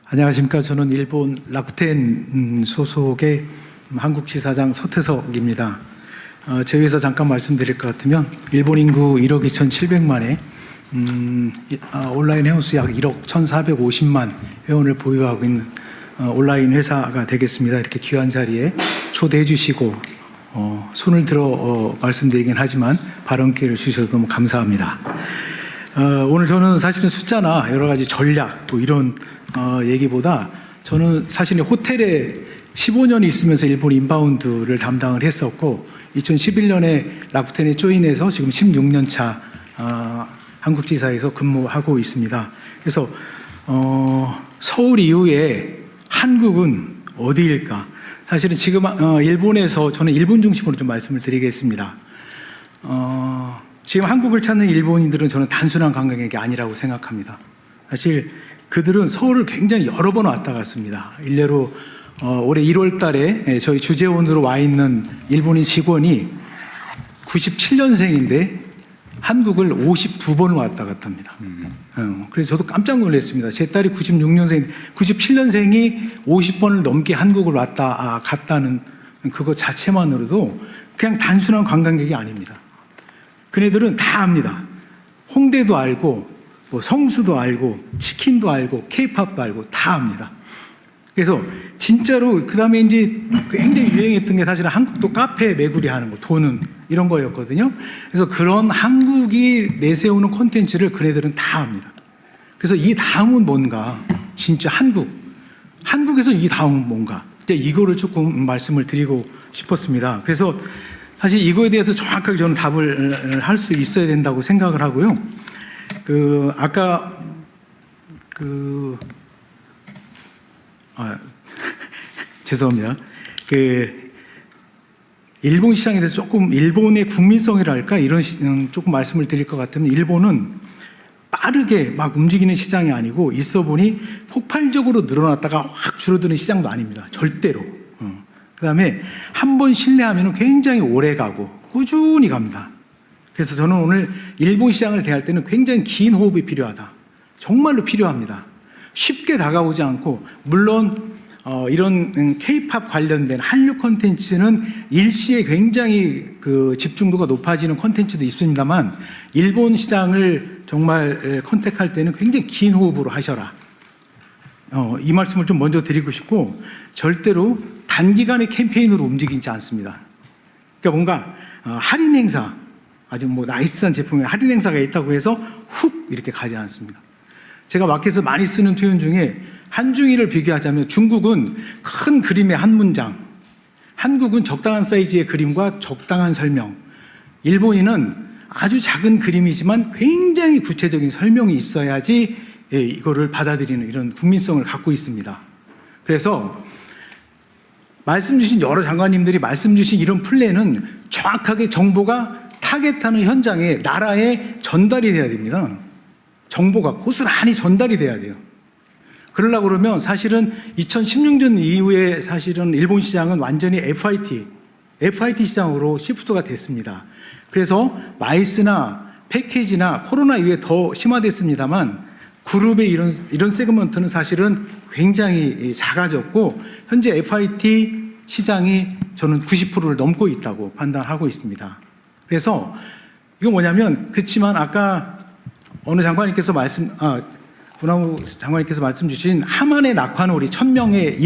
안녕하십니까. 저는 일본 라쿠텐 소속의 한국지사장 서태석입니다. 제 위해서 잠깐 말씀드릴 것 같으면 일본 인구 1억 2,700만에 온라인 회원수 약 1억 1,450만 회원을 보유하고 있는 온라인 회사가 되겠습니다. 이렇게 귀한 자리에 초대해 주시고 손을 들어 말씀드리긴 하지만 발언 기회를 주셔서 너무 감사합니다. 오늘 저는 사실은 숫자나 여러 가지 전략 이런 얘기보다 저는 사실 호텔에 15년이 있으면서 일본 인바운드를 담당을 했었고 2011년에 라쿠텐에 조인해서 지금 16년 차 한국지사에서 근무하고 있습니다. 그래서 서울 이후에 한국은 어디일까? 사실은 지금 일본에서 저는 일본 중심으로 좀 말씀을 드리겠습니다. 지금 한국을 찾는 일본인들은 저는 단순한 관광객이 아니라고 생각합니다. 사실 그들은 서울을 굉장히 여러 번 왔다 갔습니다. 일례로 올해 1월 달에 저희 주재원으로 와 있는 일본인 직원이 97년생인데 한국을 52번 왔다 갔다 합니다. 그래서 저도 깜짝 놀랐습니다. 제 딸이 97년생이 50번을 넘게 한국을 왔다 갔다는 그거 자체만으로도 그냥 단순한 관광객이 아닙니다. 그네들은 다 압니다. 홍대도 알고 성수도 알고 치킨도 알고 케이팝도 알고 다 압니다. 그래서 진짜로 그다음에 이제 굉장히 유행했던 게 사실은 한국도 카페 매구리 하는 거 도는 이런 거였거든요. 그래서 그런 한국이 내세우는 콘텐츠를 그네들은 다 합니다. 그래서 이 다음은 뭔가 진짜 한국에서 이 다음은 뭔가 이거를 조금 말씀을 드리고 싶었습니다. 그래서 사실 이거에 대해서 정확하게 저는 답을 할 수 있어야 된다고 생각을 하고요. 아까 죄송합니다. 일본 시장에 대해서 조금 일본의 국민성이랄까 이런 조금 말씀을 드릴 것 같으면 일본은 빠르게 막 움직이는 시장이 아니고 있어 보니 폭발적으로 늘어났다가 확 줄어드는 시장도 아닙니다. 절대로. 그다음에 한 번 신뢰하면 굉장히 오래 가고 꾸준히 갑니다. 그래서 저는 오늘 일본 시장을 대할 때는 굉장히 긴 호흡이 필요하다. 정말로 필요합니다. 쉽게 다가오지 않고, 물론 이런 K-팝 관련된 한류 콘텐츠는 일시에 굉장히 그 집중도가 높아지는 콘텐츠도 있습니다만, 일본 시장을 정말 컨택할 때는 굉장히 긴 호흡으로 하셔라. 이 말씀을 좀 먼저 드리고 싶고, 절대로 단기간의 캠페인으로 움직이지 않습니다. 그러니까 뭔가 할인 행사, 아주 뭐 나이스한 제품에 할인 행사가 있다고 해서 훅 이렇게 가지 않습니다. 제가 마켓에서 많이 쓰는 표현 중에 한중일을 비교하자면, 중국은 큰 그림의 한 문장, 한국은 적당한 사이즈의 그림과 적당한 설명, 일본인은 아주 작은 그림이지만 굉장히 구체적인 설명이 있어야지 이거를 받아들이는 이런 국민성을 갖고 있습니다. 그래서 말씀 주신 여러 장관님들이 말씀 주신 이런 플랜은 정확하게 정보가 타겟하는 현장에, 나라에 전달이 돼야 됩니다. 정보가 고스란히 전달이 돼야 돼요. 그러려고 그러면 사실은 2016년 이후에 사실은 일본 시장은 완전히 FIT 시장으로 시프트가 됐습니다. 그래서 마이스나 패키지나 코로나 이후에 더 심화됐습니다만, 그룹의 이런 세그먼트는 사실은 굉장히 작아졌고, 현재 FIT 시장이 저는 90%를 넘고 있다고 판단하고 있습니다. 그래서 이거 뭐냐면, 그렇지만 아까 어느 장관님께서 문화부 장관님께서 말씀 주신 하만의 낙화놀이 1000명의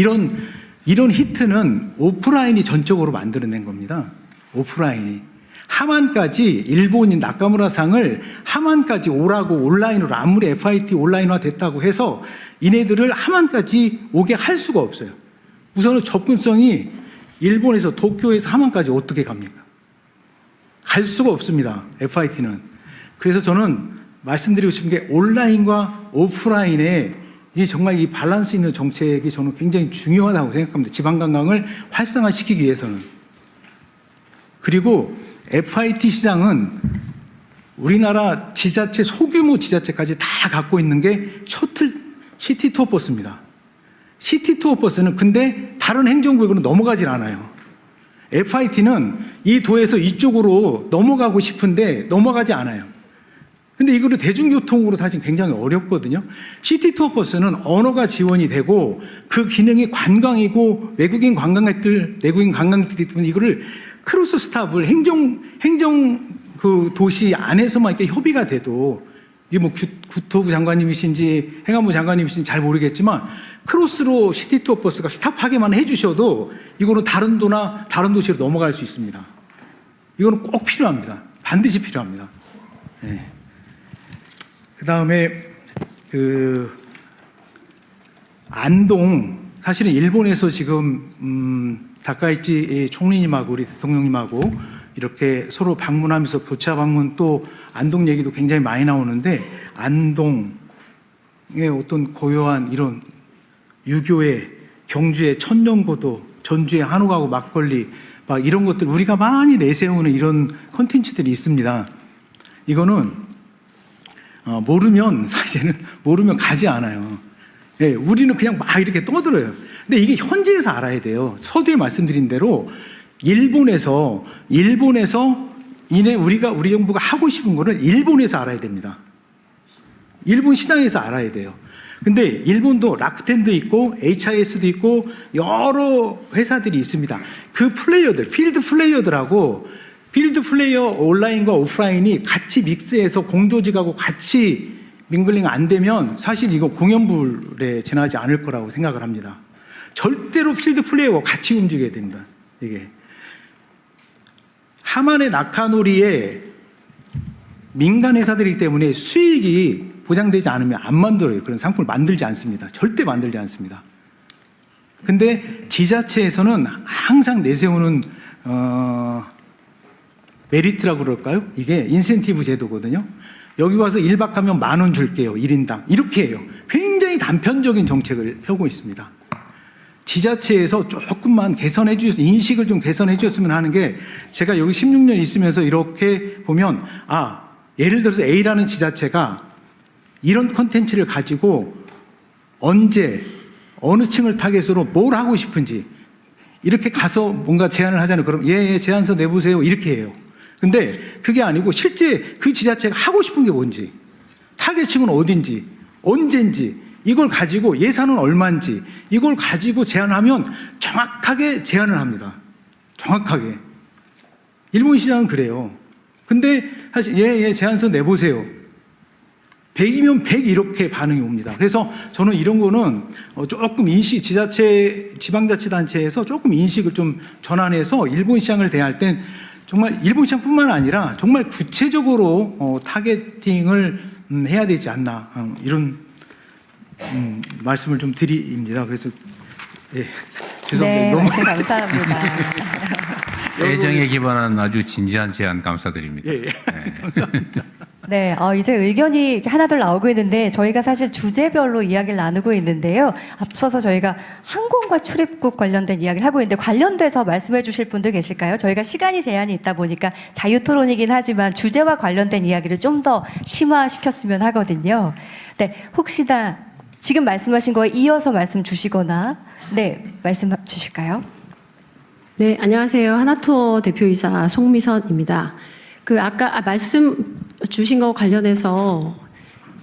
이런 히트는 오프라인이 전적으로 만들어낸 겁니다. 오프라인이. 하만까지 일본인 나카무라상을 하만까지 오라고 온라인으로, 아무리 FIT 온라인화 됐다고 해서 이네들을 하만까지 오게 할 수가 없어요. 우선은 접근성이 일본에서 도쿄에서 하만까지 어떻게 갑니까? 갈 수가 없습니다. FIT는. 그래서 저는 말씀드리고 싶은 게, 온라인과 오프라인의 이 정말 이 밸런스 있는 정책이 저는 굉장히 중요하다고 생각합니다. 지방관광을 활성화시키기 위해서는. 그리고 FIT 시장은 우리나라 지자체, 소규모 지자체까지 다 갖고 있는 게 시티 투어 버스입니다. 시티 투어 버스는 근데 다른 행정구역으로 넘어가질 않아요. FIT는 이 도에서 이쪽으로 넘어가고 싶은데 넘어가지 않아요. 근데 이거를 대중교통으로 사실 굉장히 어렵거든요. 시티 투어 버스는 언어가 지원이 되고, 그 기능이 관광이고, 외국인 관광객들이 때문에 이거를 크루스 스탑을 행정 그 도시 안에서만 이렇게 협의가 돼도, 이게 뭐 국토부 장관님이신지 행안부 장관님이신지 잘 모르겠지만, 크로스로 시티 투어 버스가 스탑하게만 해주셔도 이거는 다른 도나 다른 도시로 넘어갈 수 있습니다. 이거는 꼭 필요합니다. 반드시 필요합니다. 네. 그 다음에 안동, 사실은 일본에서 지금 다카이치 총리님하고 우리 대통령님하고 이렇게 서로 방문하면서 교차 방문, 또 안동 얘기도 굉장히 많이 나오는데, 안동의 어떤 고요한 이런 유교의, 경주의 천년고도, 전주의 한옥하고 막걸리, 막 이런 것들 우리가 많이 내세우는 이런 콘텐츠들이 있습니다. 이거는 사실은 모르면 가지 않아요. 예, 우리는 그냥 막 이렇게 떠들어요. 근데 이게 현지에서 알아야 돼요. 서두에 말씀드린 대로 일본에서 우리 정부가 하고 싶은 거를 일본에서 알아야 됩니다. 일본 시장에서 알아야 돼요. 근데 일본도 라쿠텐도 있고 HIS도 있고 여러 회사들이 있습니다. 그 플레이어들, 필드 플레이어 온라인과 오프라인이 같이 믹스해서 공조직하고 같이 밍글링 안 되면 사실 이거 공연불에 지나지 않을 거라고 생각을 합니다. 절대로 필드 플레이어와 같이 움직여야 됩니다. 이게 하만의 낙하놀이에 민간 회사들이기 때문에 수익이 보장되지 않으면 안 만들어요. 그런 상품을 만들지 않습니다. 절대 만들지 않습니다. 근데 지자체에서는 항상 내세우는 메리트라고 그럴까요? 이게 인센티브 제도거든요. 여기 와서 1박 하면 10,000원 줄게요. 1인당. 이렇게 해요. 굉장히 단편적인 정책을 펴고 있습니다. 지자체에서 조금만 개선해 주셔서, 인식을 좀 개선해 주셨으면 하는 게, 제가 여기 16년 있으면서 이렇게 보면, 예를 들어서 A라는 지자체가 이런 콘텐츠를 가지고 언제, 어느 층을 타겟으로 뭘 하고 싶은지 이렇게 가서 뭔가 제안을 하잖아요. 그럼 제안서 내보세요. 이렇게 해요. 근데 그게 아니고 실제 그 지자체가 하고 싶은 게 뭔지, 타겟층은 어딘지, 언젠지 이걸 가지고 예산은 얼마인지 이걸 가지고 제안하면 정확하게 제안을 합니다. 정확하게. 일본 시장은 그래요. 근데 사실 제안서 내보세요. 100이면 100 이렇게 반응이 옵니다. 그래서 저는 이런 거는 조금 지방자치단체에서 조금 인식을 좀 전환해서 일본 시장을 대할 땐 정말 일본 시장뿐만 아니라 정말 구체적으로 타겟팅을 해야 되지 않나 이런 말씀을 좀 드립니다. 그래서 죄송합니다. 네, 너무 말씀 감사합니다. 애정에 기반한 아주 진지한 제안 감사드립니다. 예, 감사합니다. 네, 이제 의견이 하나둘 나오고 있는데 저희가 사실 주제별로 이야기를 나누고 있는데요. 앞서서 저희가 항공과 출입국 관련된 이야기를 하고 있는데 관련돼서 말씀해 주실 분들 계실까요? 저희가 시간이 제한이 있다 보니까 자유토론이긴 하지만 주제와 관련된 이야기를 좀 더 심화시켰으면 하거든요. 네, 혹시나 지금 말씀하신 거에 이어서 말씀 주시거나 말씀 주실까요? 네, 안녕하세요. 하나투어 대표이사 송미선입니다. 아까 말씀 주신 거 관련해서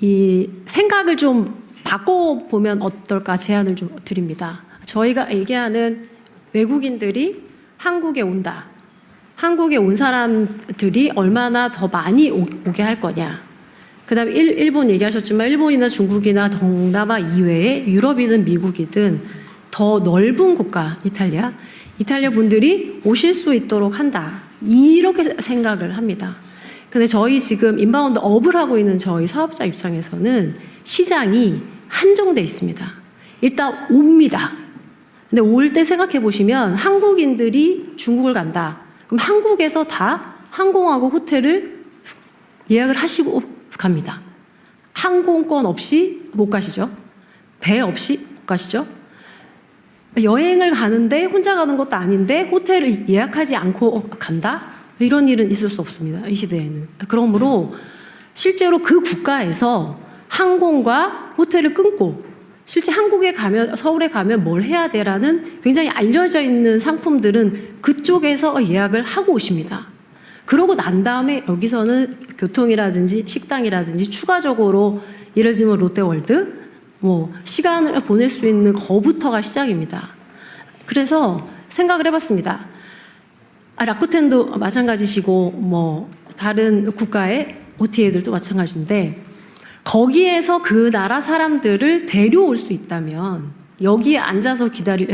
이 생각을 좀 바꿔보면 어떨까 제안을 좀 드립니다. 저희가 얘기하는 외국인들이 한국에 온다. 한국에 온 사람들이 얼마나 더 많이 오게 할 거냐. 그 다음에 일본 얘기하셨지만 일본이나 중국이나 동남아 이외에 유럽이든 미국이든 더 넓은 국가 이탈리아 분들이 오실 수 있도록 한다. 이렇게 생각을 합니다. 근데 저희 지금 인바운드 업을 하고 있는 저희 사업자 입장에서는 시장이 한정돼 있습니다. 일단 옵니다. 근데 올 때 생각해 보시면 한국인들이 중국을 간다. 그럼 한국에서 다 항공하고 호텔을 예약을 하시고 갑니다. 항공권 없이 못 가시죠? 배 없이 못 가시죠? 여행을 가는데 혼자 가는 것도 아닌데 호텔을 예약하지 않고 간다? 이런 일은 있을 수 없습니다. 이 시대에는. 그러므로 실제로 그 국가에서 항공과 호텔을 끊고 실제 한국에 가면 서울에 가면 뭘 해야 돼라는 굉장히 알려져 있는 상품들은 그쪽에서 예약을 하고 오십니다. 그러고 난 다음에 여기서는 교통이라든지 식당이라든지 추가적으로 예를 들면 롯데월드 시간을 보낼 수 있는 거부터가 시작입니다. 그래서 생각을 해봤습니다. 라쿠텐도 마찬가지시고 다른 국가의 OTA들도 마찬가지인데 거기에서 그 나라 사람들을 데려올 수 있다면 여기에 앉아서 기다릴